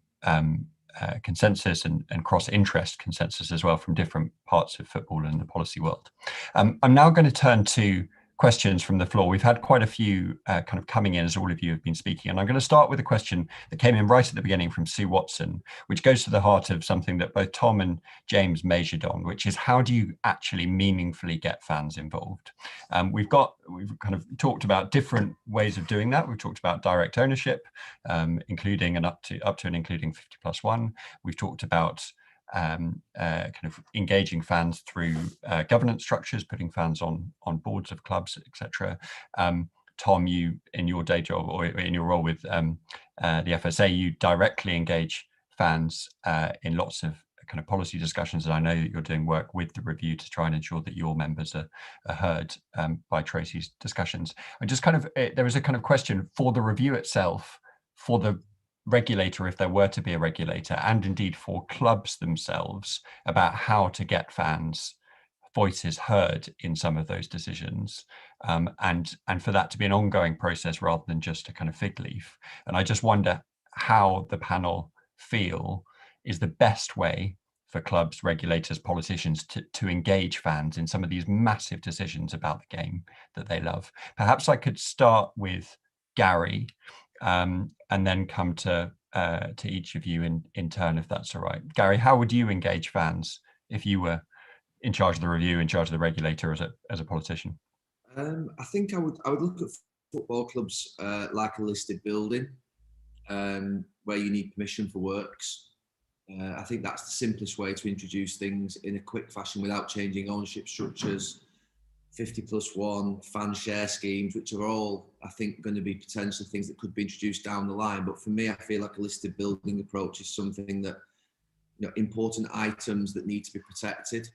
consensus and cross-interest consensus as well from different parts of football and the policy world. I'm now going to turn to questions from the floor. We've had quite a few kind of coming in as all of you have been speaking. And I'm going to start with a question that came in right at the beginning from Sue Watson, which goes to the heart of something that both Tom and James measured on, which is how do you actually meaningfully get fans involved? We've kind of talked about different ways of doing that. We've talked about direct ownership, including and up to and including 50+1. We've talked about kind of engaging fans through governance structures, putting fans on boards of clubs, etc. Tom, you in your day job or in your role with the FSA, you directly engage fans in lots of kind of policy discussions, and I know that you're doing work with the review to try and ensure that your members are heard by Tracy's discussions. And just kind of there was a kind of question for the review itself, for the regulator, if there were to be a regulator, and indeed for clubs themselves, about how to get fans' voices heard in some of those decisions, and for that to be an ongoing process rather than just a kind of fig leaf. And I just wonder how the panel feel is the best way for clubs, regulators, politicians to engage fans in some of these massive decisions about the game that they love. Perhaps I could start with Gary, and then come to each of you in turn, if that's all right. Gary, how would you engage fans if you were in charge of the review, in charge of the regulator, as a politician? I think I would look at football clubs like a listed building, where you need permission for works. I think that's the simplest way to introduce things in a quick fashion without changing ownership structures. 50+1, fan share schemes, which are all, I think, going to be potential things that could be introduced down the line. But for me, I feel like a listed building approach is something that, important items that need to be protected.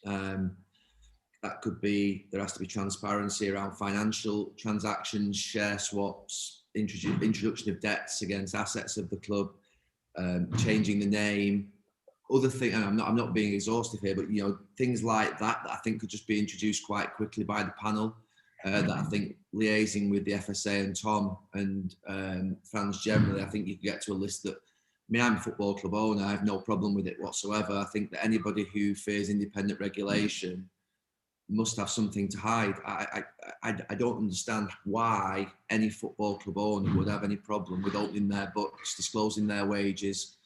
That could be, there has to be transparency around financial transactions, share swaps, introduction of debts against assets of the club, changing the name. Other thing, and I'm not being exhaustive here, but things like that I think could just be introduced quite quickly by the panel. That I think liaising with the FSA and Tom and fans generally, I think you could get to a list that. I'm a football club owner. I have no problem with it whatsoever. I think that anybody who fears independent regulation must have something to hide. I don't understand why any football club owner would have any problem with opening their books, disclosing their wages,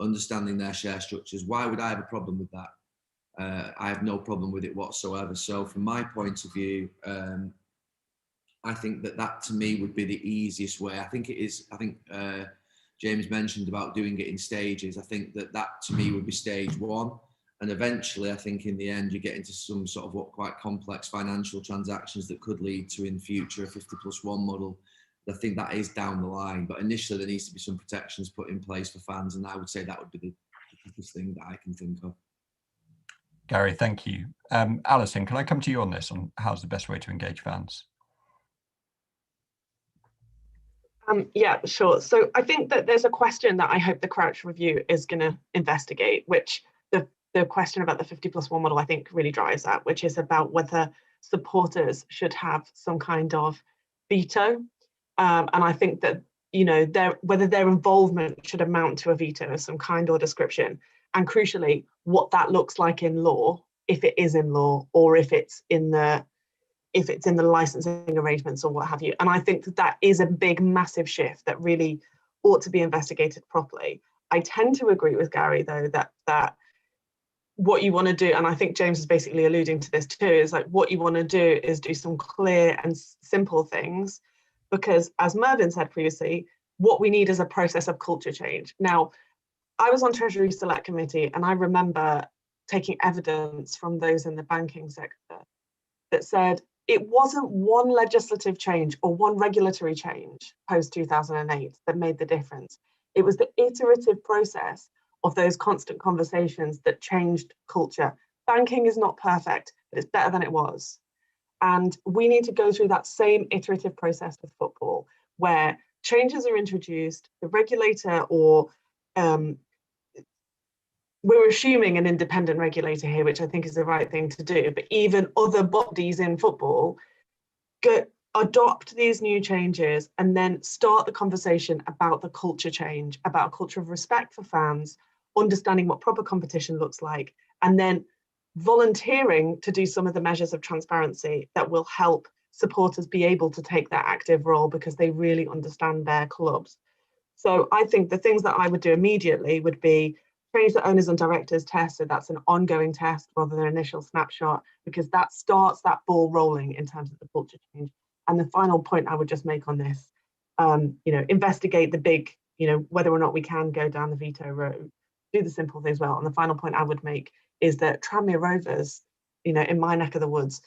understanding their share structures. Why would I have a problem with that? I have no problem with it whatsoever. So from my point of view, I think that to me would be the easiest way. I think it is. I think James mentioned about doing it in stages. I think that to me would be stage one. And eventually, I think in the end, you get into some sort of quite complex financial transactions that could lead to in future a 50+1 model. I think that is down the line. But initially, there needs to be some protections put in place for fans. And I would say that would be the quickest thing that I can think of. Gary, thank you. Alison, can I come to you on this, on how's the best way to engage fans? Yeah, sure. So I think that there's a question that I hope the Crouch Review is going to investigate, which the question about the 50+1 model, I think, really drives at, which is about whether supporters should have some kind of veto. And I think that, whether their involvement should amount to a veto of some kind or description. And crucially, what that looks like in law, if it is in law, or if it's in the licensing arrangements or what have you. And I think that is a big, massive shift that really ought to be investigated properly. I tend to agree with Gary, though, that what you want to do, and I think James is basically alluding to this too, is like what you want to do is do some clear and simple things, because as Mervyn said previously, what we need is a process of culture change. Now, I was on Treasury Select Committee, and I remember taking evidence from those in the banking sector that said it wasn't one legislative change or one regulatory change post 2008 that made the difference. It was the iterative process of those constant conversations that changed culture. Banking is not perfect, but it's better than it was. And we need to go through that same iterative process with football, where changes are introduced, the regulator or we're assuming an independent regulator here, which I think is the right thing to do, but even other bodies in football adopt these new changes and then start the conversation about the culture change, about a culture of respect for fans, understanding what proper competition looks like, and then volunteering to do some of the measures of transparency that will help supporters be able to take that active role because they really understand their clubs. So I think the things that I would do immediately would be train the owners and directors test. So that's an ongoing test rather than an initial snapshot, because that starts that ball rolling in terms of the culture change. And the final point I would just make on this, investigate the big, whether or not we can go down the veto road, do the simple things well. And the final point I would make is that Tranmere Rovers, in my neck of the woods,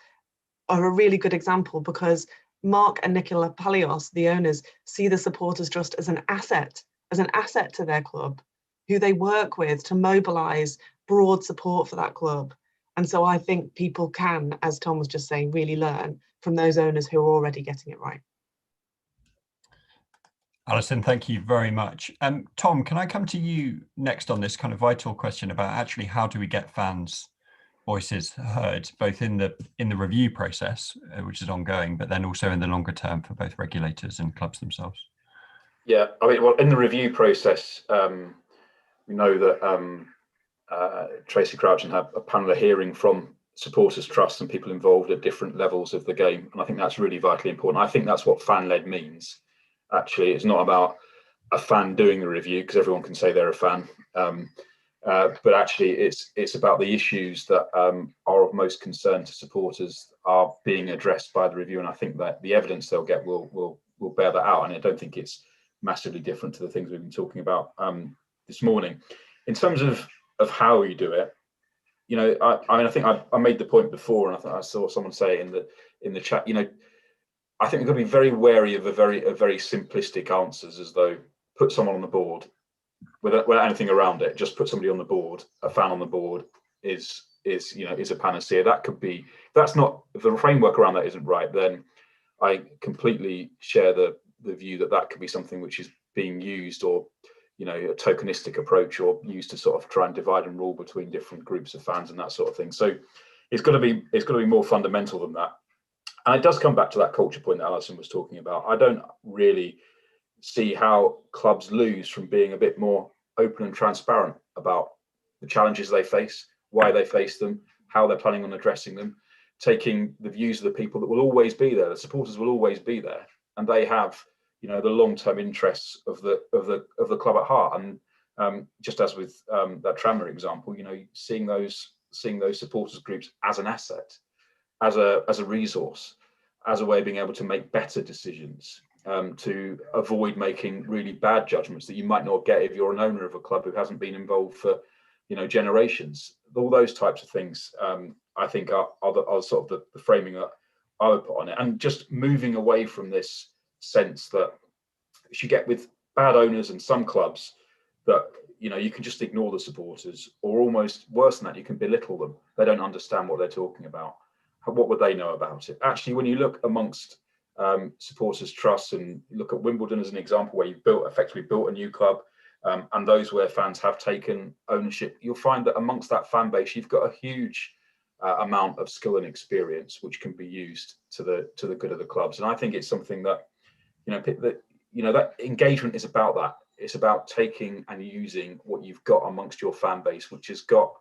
are a really good example, because Mark and Nicola Palios, the owners, see the supporters just as an asset to their club, who they work with to mobilise broad support for that club. And so I think people can, as Tom was just saying, really learn from those owners who are already getting it right. Alison, thank you very much. Tom, can I come to you next on this kind of vital question about actually how do we get fans' voices heard, both in the review process, which is ongoing, but then also in the longer term for both regulators and clubs themselves? Yeah, I mean, well, in the review process, we know that Tracy Crouch had a panel of hearing from supporters' trusts and people involved at different levels of the game, and I think that's really vitally important. I think that's what fan-led means. Actually, it's not about a fan doing the review, because everyone can say they're a fan, but actually it's about the issues that are of most concern to supporters are being addressed by the review, and I think that the evidence they'll get will bear that out, and I don't think it's massively different to the things we've been talking about this morning. In terms of how you do it, I think I made the point before, and I thought I saw someone say it in the chat. I think we've got to be very wary of a very simplistic answers, as though put someone on the board without anything around it. Just put somebody on the board, a fan on the board is a panacea. That could be, that's not, if the framework around that isn't right, then I completely share the view that could be something which is being used, or a tokenistic approach, or used to sort of try and divide and rule between different groups of fans and that sort of thing. So it's got to be more fundamental than that. And it does come back to that culture point that Alison was talking about. I don't really see how clubs lose from being a bit more open and transparent about the challenges they face, why they face them, how they're planning on addressing them, taking the views of the people that will always be there. The supporters will always be there, and they have, the long-term interests of the club at heart. And just as with that Tranmere example, seeing those supporters groups as an asset, as a resource, as a way of being able to make better decisions, to avoid making really bad judgments that you might not get if you're an owner of a club who hasn't been involved for generations. All those types of things, I think, are sort of the framing that I would put on it. And just moving away from this sense that you get with bad owners and some clubs that you can just ignore the supporters, or almost worse than that, you can belittle them. They don't understand what they're talking about. What would they know about it? Actually, when you look amongst supporters' trusts, and look at Wimbledon as an example, where you've effectively built a new club, and those where fans have taken ownership, you'll find that amongst that fan base, you've got a huge amount of skill and experience which can be used to the good of the clubs. And I think it's something that that engagement is about that. It's about taking and using what you've got amongst your fan base, which has got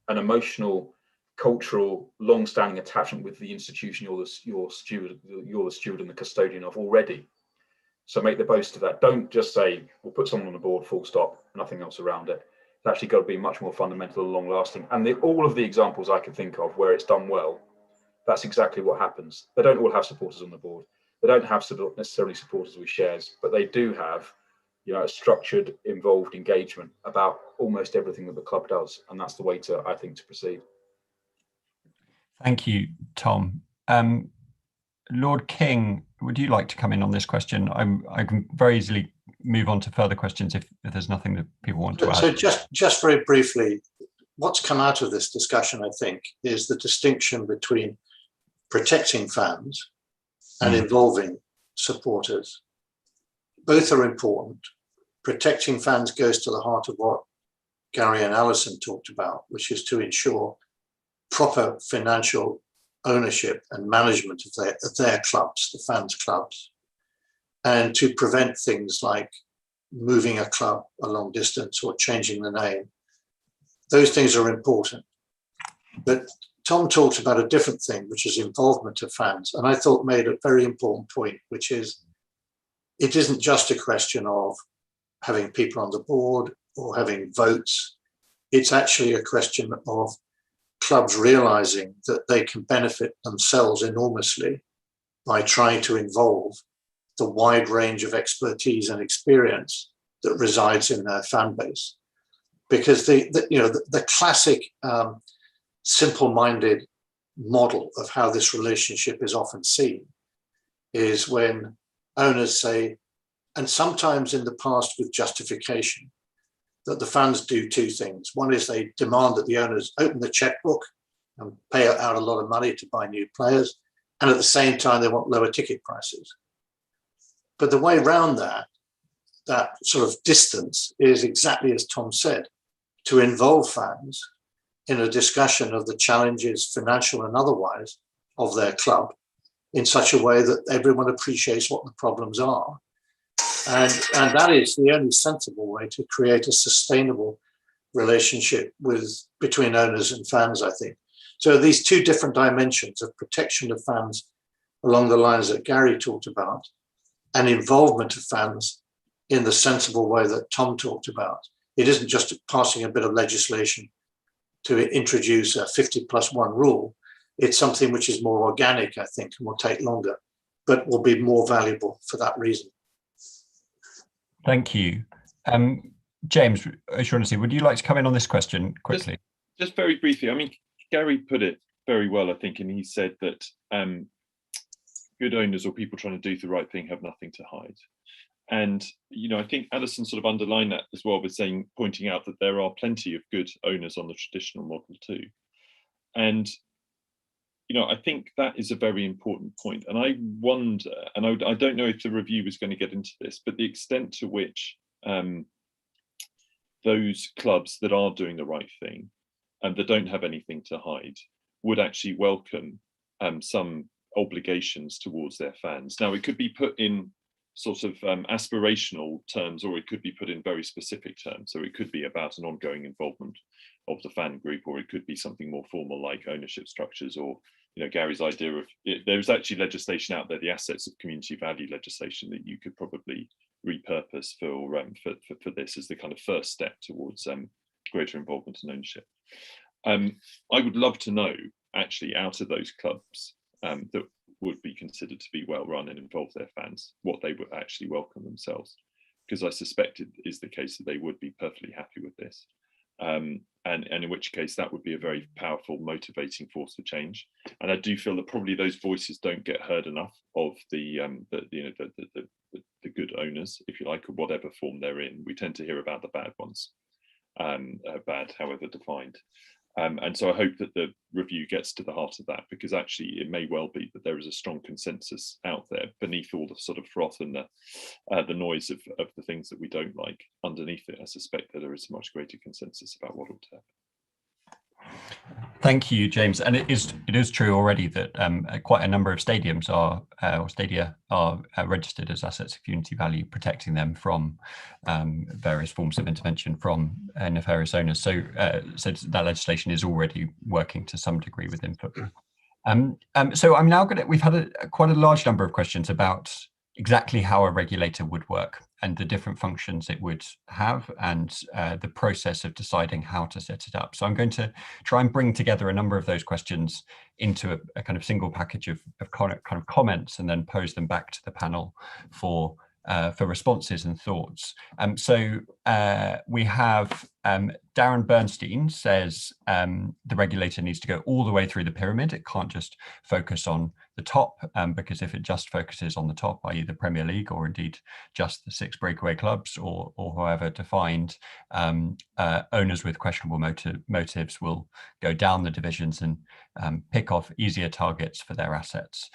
an emotional, cultural, long-standing attachment with the institution you're the steward and the custodian of already. So make the most of that. Don't just say, we'll put someone on the board, full stop, nothing else around it. It's actually got to be much more fundamental and long-lasting. And all of the examples I can think of where it's done well, that's exactly what happens. They don't all have supporters on the board. They don't have necessarily supporters with shares, but they do have a structured, involved engagement about almost everything that the club does. And that's the way to proceed. Thank you, Tom. Lord King, would you like to come in on this question? I can very easily move on to further questions if there's nothing that people want to add. So just very briefly, what's come out of this discussion, I think, is the distinction between protecting fans and involving supporters. Both are important. Protecting fans goes to the heart of what Gary and Alison talked about, which is to ensure proper financial ownership and management of their clubs, the fans' clubs, and to prevent things like moving a club a long distance or changing the name. Those things are important. But Tom talked about a different thing, which is involvement of fans. And I thought made a very important point, which is it isn't just a question of having people on the board or having votes. It's actually a question of clubs realizing that they can benefit themselves enormously by trying to involve the wide range of expertise and experience that resides in their fan base. Because the classic simple-minded model of how this relationship is often seen is when owners say, and sometimes in the past with justification, that the fans do two things. One is they demand that the owners open the checkbook and pay out a lot of money to buy new players, and at the same time they want lower ticket prices. But the way around that sort of distance is exactly as Tom said, to involve fans in a discussion of the challenges, financial and otherwise, of their club in such a way that everyone appreciates what the problems are. And that is the only sensible way to create a sustainable relationship between owners and fans, I think. So these two different dimensions of protection of fans along the lines that Gary talked about and involvement of fans in the sensible way that Tom talked about. It isn't just passing a bit of legislation to introduce a 50+1 rule. It's something which is more organic, I think, and will take longer, but will be more valuable for that reason. Thank you. James O'Shaughnessy, would you like to come in on this question quickly? Just very briefly, I mean, Gary put it very well, I think, and he said that good owners or people trying to do the right thing have nothing to hide. And, you know, I think Alison sort of underlined that as well by pointing out that there are plenty of good owners on the traditional model too. And, you know, I think that is a very important point. And I wonder, and I don't know if the review is going to get into this, but the extent to which those clubs that are doing the right thing and that don't have anything to hide would actually welcome some obligations towards their fans. Now, it could be put in sort of aspirational terms, or it could be put in very specific terms. So it could be about an ongoing involvement of the fan group, or it could be something more formal like ownership structures, or, you know, Gary's idea of there's actually legislation out there, the assets of community value legislation, that you could probably repurpose for this as the kind of first step towards greater involvement and ownership. I would love to know, actually, out of those clubs that would be considered to be well run and involve their fans, what they would actually welcome themselves, because I suspect it is the case that they would be perfectly happy with this, and in which case that would be a very powerful motivating force for change. And I do feel that probably those voices don't get heard enough of the good owners, if you like, of whatever form they're in. We tend to hear about the bad ones, bad however defined. And so I hope that the review gets to the heart of that, because actually it may well be that there is a strong consensus out there beneath all the sort of froth and the noise of the things that we don't like. Underneath it, I suspect that there is a much greater consensus about what ought to happen. Thank you, James. And it is true already that quite a number of stadiums or stadia are registered as assets of community value, protecting them from various forms of intervention from nefarious owners. So that legislation is already working to some degree within football. So I'm now we've had quite a large number of questions about exactly how a regulator would work and the different functions it would have, and the process of deciding how to set it up. So I'm going to try and bring together a number of those questions into a kind of single package of kind of comments, and then pose them back to the panel for responses and thoughts. So we have Darren Bernstein says the regulator needs to go all the way through the pyramid. It can't just focus on the top, because if it just focuses on the top, i.e. the Premier League, or indeed just the 6 breakaway clubs, or however defined, owners with questionable motives will go down the divisions and pick off easier targets for their assets.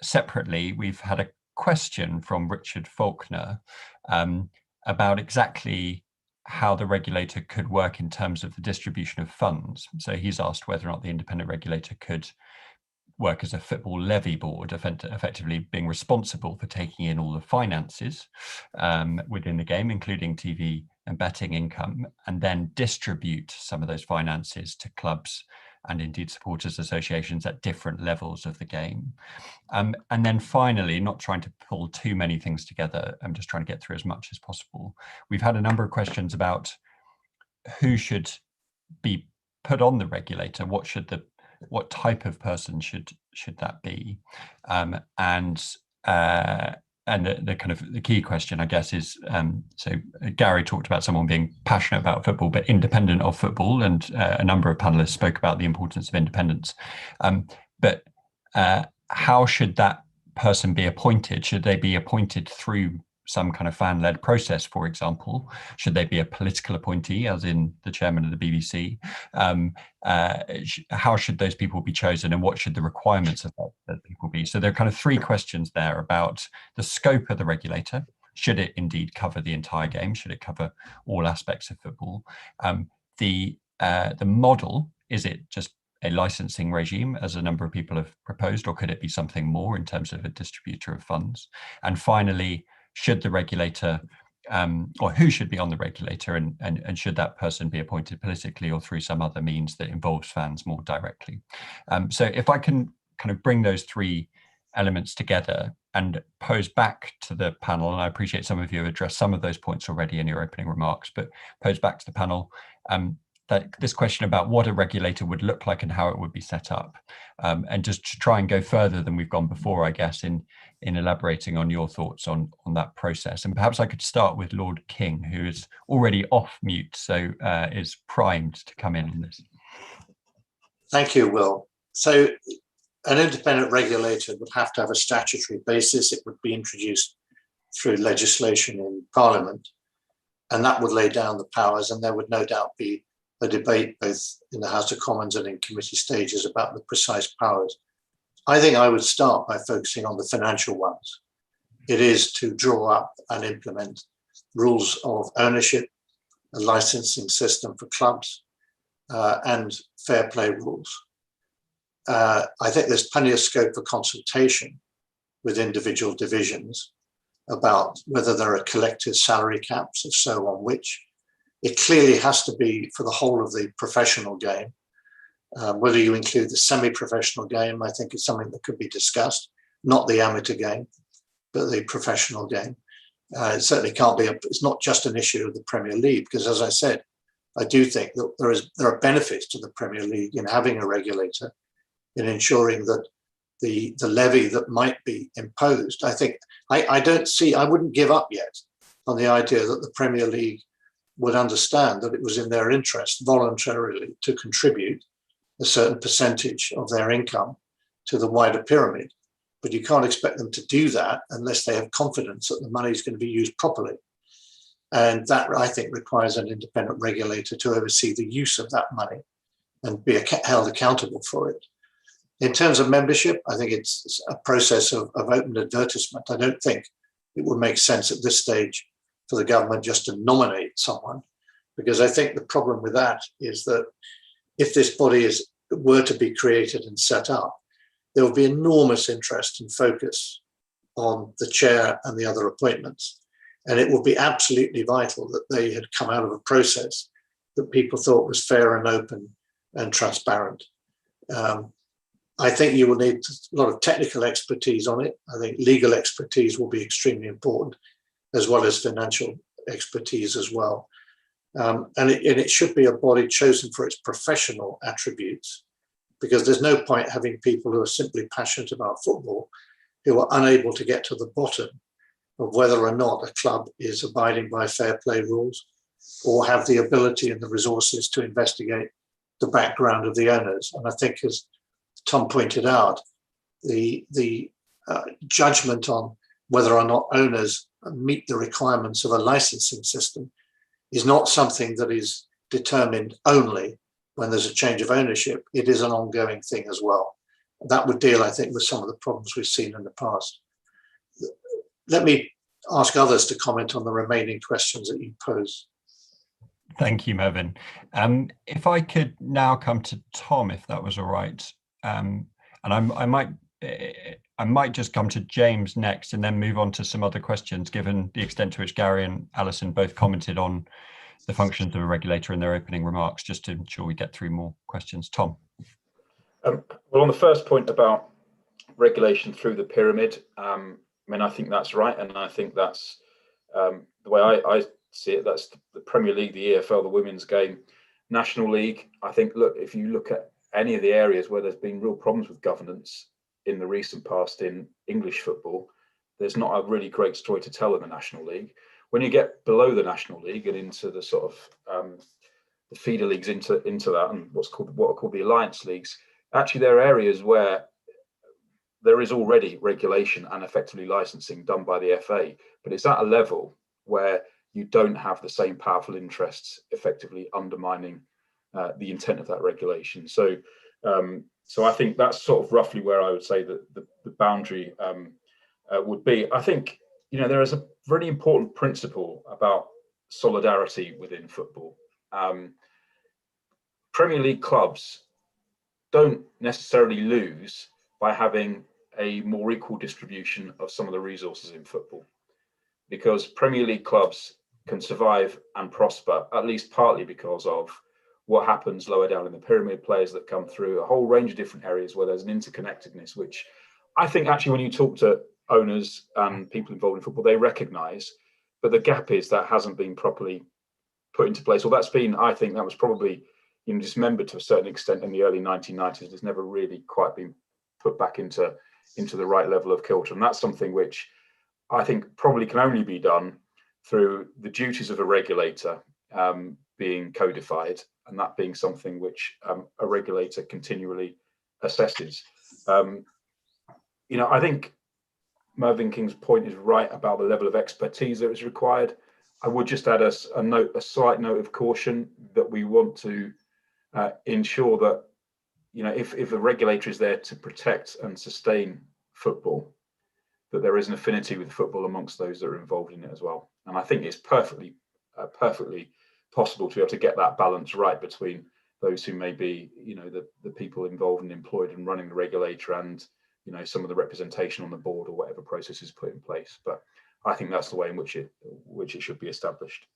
Separately, we've had a question from Richard Faulkner about exactly how the regulator could work in terms of the distribution of funds. So he's asked whether or not the independent regulator could work as a football levy board, effectively being responsible for taking in all the finances within the game, including TV and betting income, and then distribute some of those finances to clubs and indeed supporters associations at different levels of the game. And then finally, not trying to pull too many things together, I'm just trying to get through as much as possible. We've had a number of questions about who should be put on the regulator. What type of person should that be? And the kind of the key question, I guess, is so Gary talked about someone being passionate about football but independent of football, and a number of panelists spoke about the importance of independence. But how should that person be appointed? Should they be appointed through some kind of fan-led process, for example? Should they be a political appointee, as in the chairman of the BBC? How should those people be chosen, and what should the requirements of that people be? So there are kind of three questions there about the scope of the regulator. Should it indeed cover the entire game? Should it cover all aspects of football? The model, is it just a licensing regime, as a number of people have proposed, or could it be something more in terms of a distributor of funds? And finally, should the regulator, or who should be on the regulator, and should that person be appointed politically or through some other means that involves fans more directly? So if I can kind of bring those three elements together and pose back to the panel, and I appreciate some of you have addressed some of those points already in your opening remarks, but pose back to the panel that this question about what a regulator would look like and how it would be set up, and just to try and go further than we've gone before, I guess, in elaborating on your thoughts on that process. And perhaps I could start with Lord King, who is already off mute, so is primed to come in on this. Thank you, Will. So an independent regulator would have to have a statutory basis. It would be introduced through legislation in Parliament, and that would lay down the powers, and there would no doubt be a debate both in the House of Commons and in committee stages about the precise powers. I think I would start by focusing on the financial ones. It is to draw up and implement rules of ownership, a licensing system for clubs, and fair play rules. I think there's plenty of scope for consultation with individual divisions about whether there are collective salary caps, if so, on which. It clearly has to be for the whole of the professional game. Whether you include the semi-professional game, I think is something that could be discussed, not the amateur game, but the professional game. It certainly can't be, it's not just an issue of the Premier League, because as I said, I do think that there are benefits to the Premier League in having a regulator, in ensuring that the levy that might be imposed, I think, I wouldn't give up yet on the idea that the Premier League would understand that it was in their interest voluntarily to contribute a certain percentage of their income to the wider pyramid. But you can't expect them to do that unless they have confidence that the money is going to be used properly. And that, I think, requires an independent regulator to oversee the use of that money and be held accountable for it. In terms of membership, I think it's a process of open advertisement. I don't think it would make sense at this stage for the government just to nominate someone, because I think the problem with that is that if this body were to be created and set up, there will be enormous interest and focus on the chair and the other appointments. And it would be absolutely vital that they had come out of a process that people thought was fair and open and transparent. I think you will need a lot of technical expertise on it. I think legal expertise will be extremely important, as well as financial expertise as well. And it should be a body chosen for its professional attributes, because there's no point having people who are simply passionate about football who are unable to get to the bottom of whether or not a club is abiding by fair play rules or have the ability and the resources to investigate the background of the owners. And I think, as Tom pointed out, the judgment on whether or not owners meet the requirements of a licensing system is not something that is determined only when there's a change of ownership. It is an ongoing thing as well. That would deal, I think, with some of the problems we've seen in the past. Let me ask others to comment on the remaining questions that you pose. Thank you, Mervyn. If I could now come to Tom, if that was all right. And I might just come to James next and then move on to some other questions, given the extent to which Gary and Alison both commented on the functions of a regulator in their opening remarks, just to ensure we get through more questions. Tom. Well, on the first point about regulation through the pyramid, I mean, I think that's right, and I think that's the way I see it. That's the Premier League, the EFL, the women's game, National League. I think, look, if you look at any of the areas where there's been real problems with governance in the recent past in English football, there's not a really great story to tell in the National League. When you get below the National League and into the sort of the feeder leagues into that, and what are called the alliance leagues, actually there are areas where there is already regulation and effectively licensing done by the FA, but it's at a level where you don't have the same powerful interests effectively undermining the intent of that regulation. So I think that's sort of roughly where I would say that the boundary would be. I think, you know, there is a really important principle about solidarity within football. Premier League clubs don't necessarily lose by having a more equal distribution of some of the resources in football, because Premier League clubs can survive and prosper, at least partly because of what happens lower down in the pyramid, players that come through, a whole range of different areas where there's an interconnectedness, which I think actually when you talk to owners and people involved in football, they recognise, but the gap is that hasn't been properly put into place. Well, that's been, I think that was probably, you know, dismembered to a certain extent in the early 1990s. It's never really quite been put back into the right level of kilter. And that's something which I think probably can only be done through the duties of a regulator being codified, and that being something which a regulator continually assesses. You know, I think Mervyn King's point is right about the level of expertise that is required. I would just add a slight note of caution that we want to ensure that, you know, if a regulator is there to protect and sustain football, that there is an affinity with football amongst those that are involved in it as well. And I think it's perfectly possible to be able to get that balance right between those who may be, you know, the people involved and employed in running the regulator and, you know, some of the representation on the board or whatever process is put in place. But I think that's the way in which it should be established.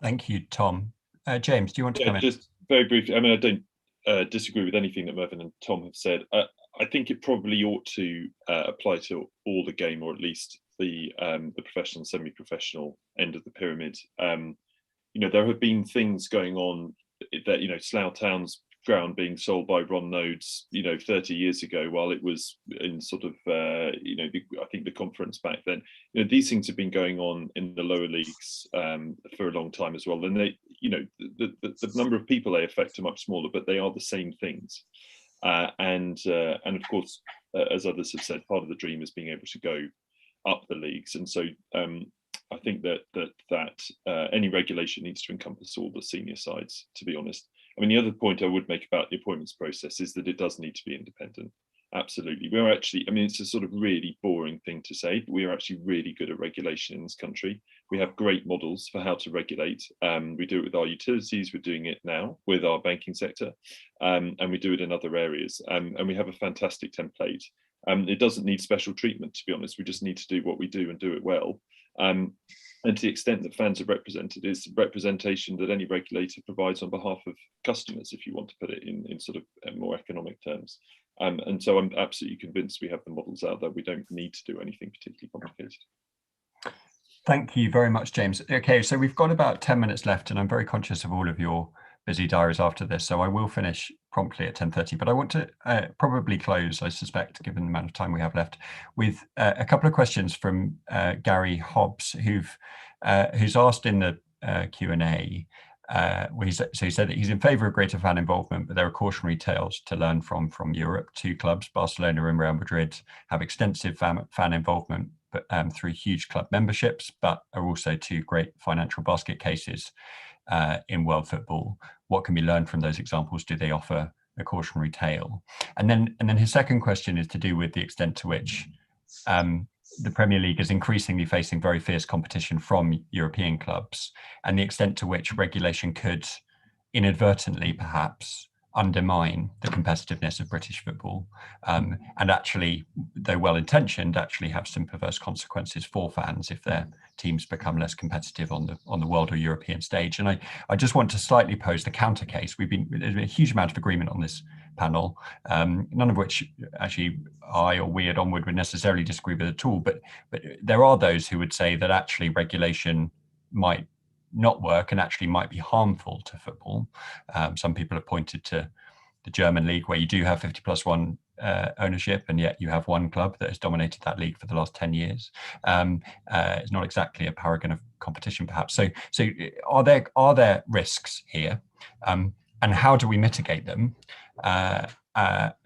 Thank you, Tom. James, do you want to come in? Just very briefly, I mean, I don't disagree with anything that Mervyn and Tom have said. I think it probably ought to apply to all the game, or at least the professional and semi-professional end of the pyramid. You know, there have been things going on that, you know, Slough Town's ground being sold by Ron Nodes, you know, 30 years ago, while it was in sort of, you know, I think the conference back then. You know, these things have been going on in the lower leagues for a long time as well. And they, you know, the number of people they affect are much smaller, but they are the same things. And of course, as others have said, part of the dream is being able to go up the leagues. And so I think that any regulation needs to encompass all the senior sides, to be honest. I mean, the other point I would make about the appointments process is that it does need to be independent. Absolutely. We're actually, I mean, it's a sort of really boring thing to say, but we are actually really good at regulation in this country. We have great models for how to regulate. We do it with our utilities. We're doing it now with our banking sector, and we do it in other areas. And we have a fantastic template. It doesn't need special treatment, to be honest. We just need to do what we do and do it well. And to the extent that fans are represented, it's representation that any regulator provides on behalf of customers, if you want to put it in sort of more economic terms. And so I'm absolutely convinced we have the models out there. We don't need to do anything particularly complicated. Thank you very much, James. Okay, so we've got about 10 minutes left, and I'm very conscious of all of your busy diaries after this, so I will finish promptly at 10:30, but I want to probably close, I suspect, given the amount of time we have left, with a couple of questions from Gary Hobbs, who's asked in the Q&A. He said that he's in favour of greater fan involvement, but there are cautionary tales to learn from Europe. Two clubs, Barcelona and Real Madrid, have extensive fan involvement through huge club memberships, but are also two great financial basket cases in world football. What can be learned from those examples? Do they offer a cautionary tale? And then his second question is to do with the extent to which the Premier League is increasingly facing very fierce competition from European clubs, and the extent to which regulation could inadvertently perhaps undermine the competitiveness of British football, and actually, though well-intentioned, actually have some perverse consequences for fans if their teams become less competitive on the world or European stage. And I just want to slightly pose the counter case. There's been a huge amount of agreement on this panel, none of which actually I or we at Onward would necessarily disagree with at all, but there are those who would say that actually regulation might not work and actually might be harmful to football. Some people have pointed to the German league, where you do have 50+1 ownership, and yet you have one club that has dominated that league for the last 10 years. It's not exactly a paragon of competition, perhaps. So are there risks here, and how do we mitigate them,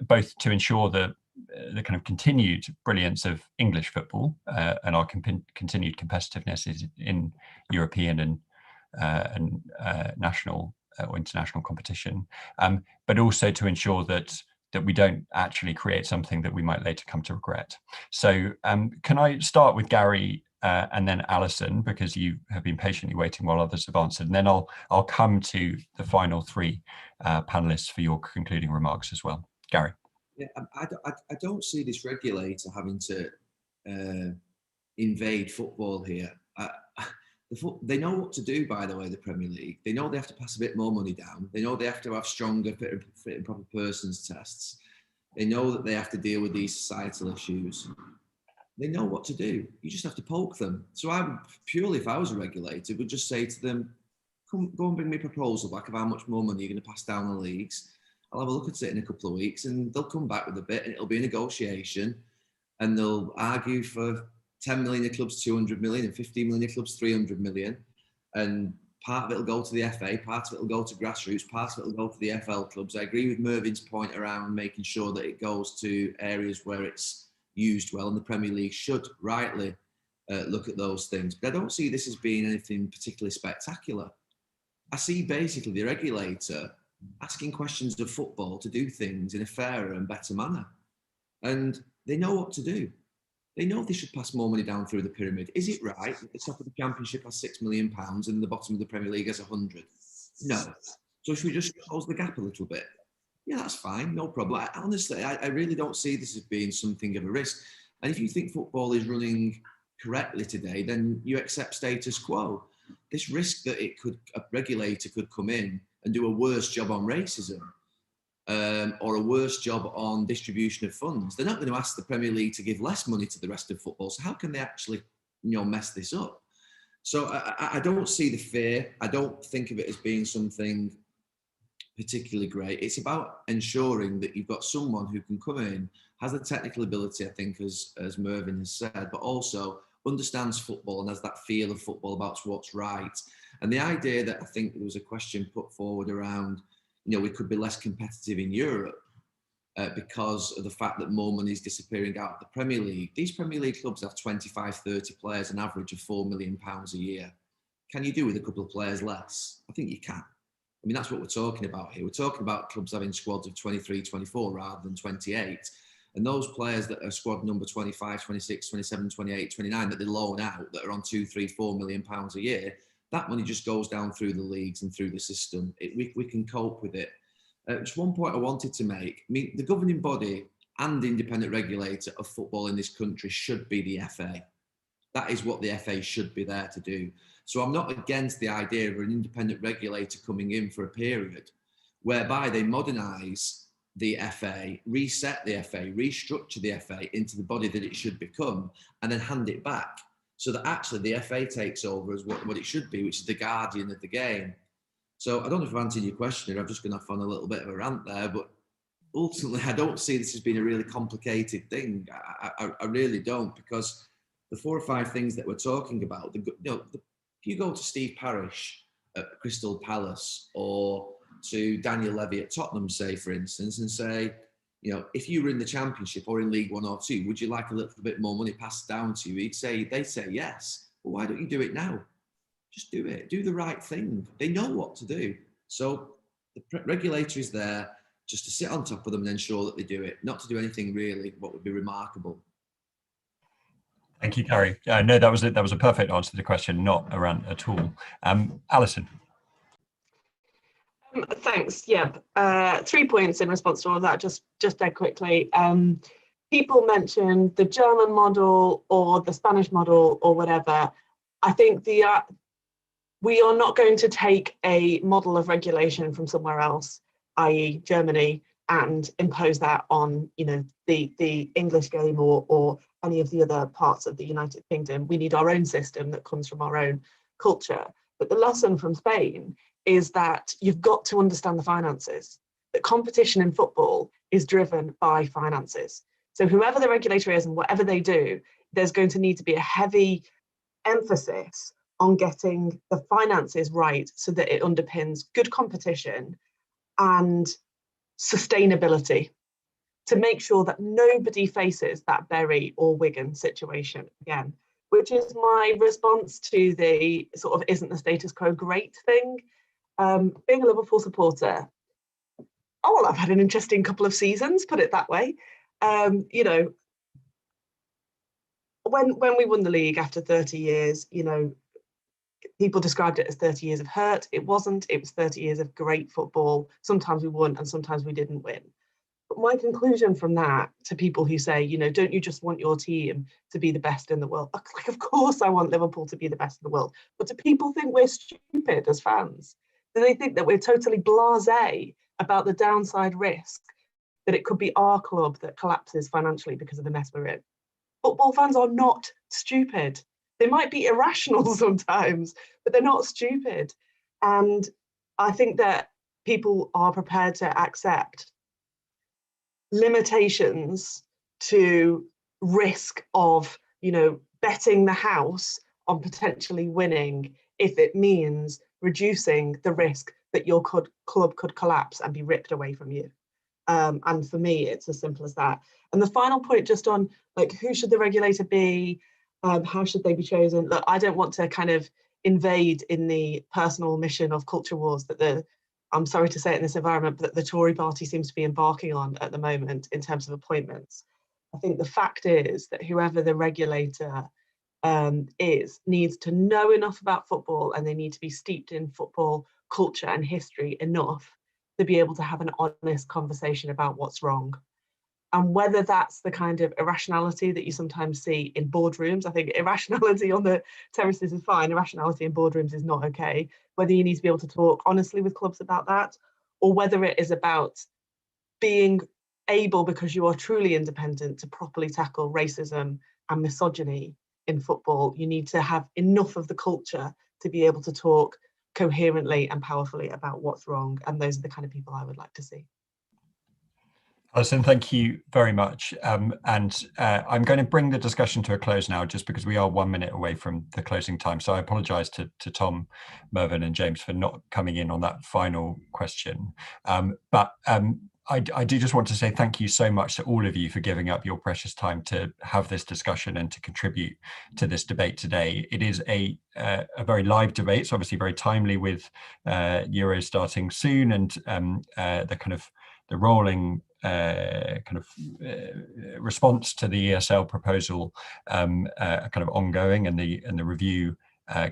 both to ensure the kind of continued brilliance of English football and our continued competitiveness is in European and national or international competition, but also to ensure that we don't actually create something that we might later come to regret. So can I start with Gary and then Alison, because you have been patiently waiting while others have answered, and then I'll come to the final three panelists for your concluding remarks as well. Gary. Yeah, I don't see this regulator having to invade football here. They know what to do, by the way, the Premier League. They know they have to pass a bit more money down. They know they have to have stronger fit and proper persons tests. They know that they have to deal with these societal issues. They know what to do. You just have to poke them. So I would, purely if I was a regulator, would just say to them, come, go and bring me a proposal back of how much more money you're going to pass down the leagues. I'll have a look at it in a couple of weeks, and they'll come back with a bit, and it'll be a negotiation, and they'll argue for 10 million of clubs 200 million and 15 million of clubs 300 million, and part of it will go to the FA, part of it will go to grassroots, part of it will go to the FL clubs. I agree with Mervyn's point around making sure that it goes to areas where it's used well, and the Premier League should rightly look at those things. But I don't see this as being anything particularly spectacular. I see basically the regulator asking questions of football to do things in a fairer and better manner. And they know what to do. They know they should pass more money down through the pyramid. Is it right that the top of the Championship has £6 million and the bottom of the Premier League has 100? No. So should we just close the gap a little bit? Yeah, that's fine, no problem. Honestly, I really don't see this as being something of a risk. And if you think football is running correctly today, then you accept status quo. This risk that a regulator could come in and do a worse job on racism, or a worse job on distribution of funds. They're not going to ask the Premier League to give less money to the rest of football. So how can they actually, mess this up? So I don't see the fear. I don't think of it as being something particularly great. It's about ensuring that you've got someone who can come in, has the technical ability, I think, as Mervyn has said, but also understands football and has that feel of football about what's right. And the idea that I think there was a question put forward around, we could be less competitive in Europe because of the fact that more money is disappearing out of the Premier League. These Premier League clubs have 25, 30 players, an average of £4 million a year. Can you do with a couple of players less? I think you can. I mean, that's what we're talking about here. We're talking about clubs having squads of 23, 24 rather than 28. And those players that are squad number 25, 26, 27, 28, 29 that they loan out, that are on 2, 3, 4 million pounds a year, that money just goes down through the leagues and through the system. We can cope with it. Just one point I wanted to make. I mean, the governing body and independent regulator of football in this country should be the FA. That is what the FA should be there to do. So I'm not against the idea of an independent regulator coming in for a period whereby they modernise the FA, reset the FA, restructure the FA into the body that it should become, and then hand it back so that actually the FA takes over as what it should be, which is the guardian of the game. So I don't know if I've answered your question, or I've just gone off on a little bit of a rant there, but ultimately I don't see this as being a really complicated thing. I really don't, because the 4 or 5 things that we're talking about, if you go to Steve Parish at Crystal Palace or to Daniel Levy at Tottenham, say, for instance, and say, if you were in the Championship or in League 1 or 2, would you like a little bit more money passed down to you? They'd say yes. Well, why don't you do it now? Just do it. Do the right thing. They know what to do. So the regulator is there just to sit on top of them and ensure that they do it, not to do anything really what would be remarkable. Thank you, Gary. No, that was a perfect answer to the question, not a rant at all. Alison. Thanks. Yeah, 3 points in response to all of that, just dead quickly. People mentioned the German model or the Spanish model or whatever. I think we are not going to take a model of regulation from somewhere else, i.e. Germany, and impose that on, you know, the English game or any of the other parts of the United Kingdom. We need our own system that comes from our own culture. But the lesson from Spain is that you've got to understand the finances. That competition in football is driven by finances. So whoever the regulator is and whatever they do, there's going to need to be a heavy emphasis on getting the finances right so that it underpins good competition and sustainability, to make sure that nobody faces that Bury or Wigan situation again, which is my response to the sort of isn't the status quo great thing. Being a Liverpool supporter, oh, well, I've had an interesting couple of seasons, put it that way. You know, when we won the league after 30 years, you know, people described it as 30 years of hurt. It wasn't. It was 30 years of great football. Sometimes we won and sometimes we didn't win. But my conclusion from that to people who say, you know, don't you just want your team to be the best in the world? Like, of course I want Liverpool to be the best in the world. But do people think we're stupid as fans? Do they think that we're totally blasé about the downside risk that it could be our club that collapses financially because of the mess we're in? Football fans are not stupid. They might be irrational sometimes, but they're not stupid. And I think that people are prepared to accept limitations to risk of, you know, betting the house on potentially winning if it means reducing the risk that your club could collapse and be ripped away from you. And for me, it's as simple as that. And the final point, just on like, who should the regulator be? How should they be chosen? Look, I don't want to kind of invade in the personal mission of culture wars that I'm sorry to say it in this environment, but the Tory party seems to be embarking on at the moment in terms of appointments. I think the fact is that whoever the regulator needs to know enough about football, and they need to be steeped in football culture and history enough to be able to have an honest conversation about what's wrong. And whether that's the kind of irrationality that you sometimes see in boardrooms, I think irrationality on the terraces is fine, irrationality in boardrooms is not okay. Whether you need to be able to talk honestly with clubs about that, or whether it is about being able, because you are truly independent, to properly tackle racism and misogyny in football, you need to have enough of the culture to be able to talk coherently and powerfully about what's wrong. And those are the kind of people I would like to see. Alison, thank you very much. I'm going to bring the discussion to a close now, just because we are 1 minute away from the closing time. So I apologise to Tom, Mervyn and James for not coming in on that final question. I do just want to say thank you so much to all of you for giving up your precious time to have this discussion and to contribute to this debate today. It is a very live debate, it's obviously very timely with Euros starting soon, and the rolling response to the ESL proposal kind of ongoing, and the review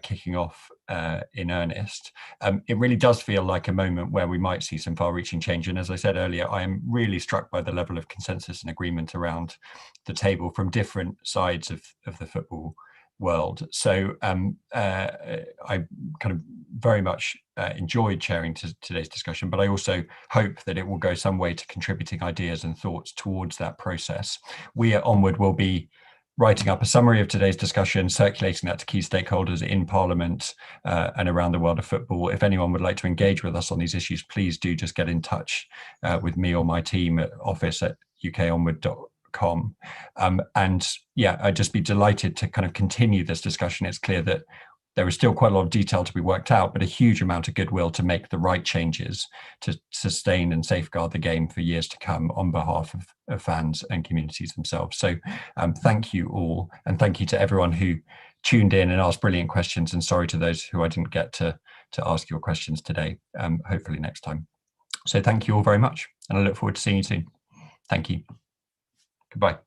kicking off in earnest. It really does feel like a moment where we might see some far-reaching change. And as I said earlier, I am really struck by the level of consensus and agreement around the table from different sides of the football world. So I kind of very much enjoyed chairing today's discussion, but I also hope that it will go some way to contributing ideas and thoughts towards that process. We at Onward will be writing up a summary of today's discussion, circulating that to key stakeholders in Parliament and around the world of football. If anyone would like to engage with us on these issues, please do just get in touch with me or my team at office@ukonward.com. And yeah, I'd just be delighted to kind of continue this discussion. It's clear that there is still quite a lot of detail to be worked out, but a huge amount of goodwill to make the right changes to sustain and safeguard the game for years to come on behalf of fans and communities themselves. So thank you all, and thank you to everyone who tuned in and asked brilliant questions, and sorry to those who I didn't get to ask your questions today, hopefully next time. So thank you all very much, and I look forward to seeing you soon. Thank you. Goodbye.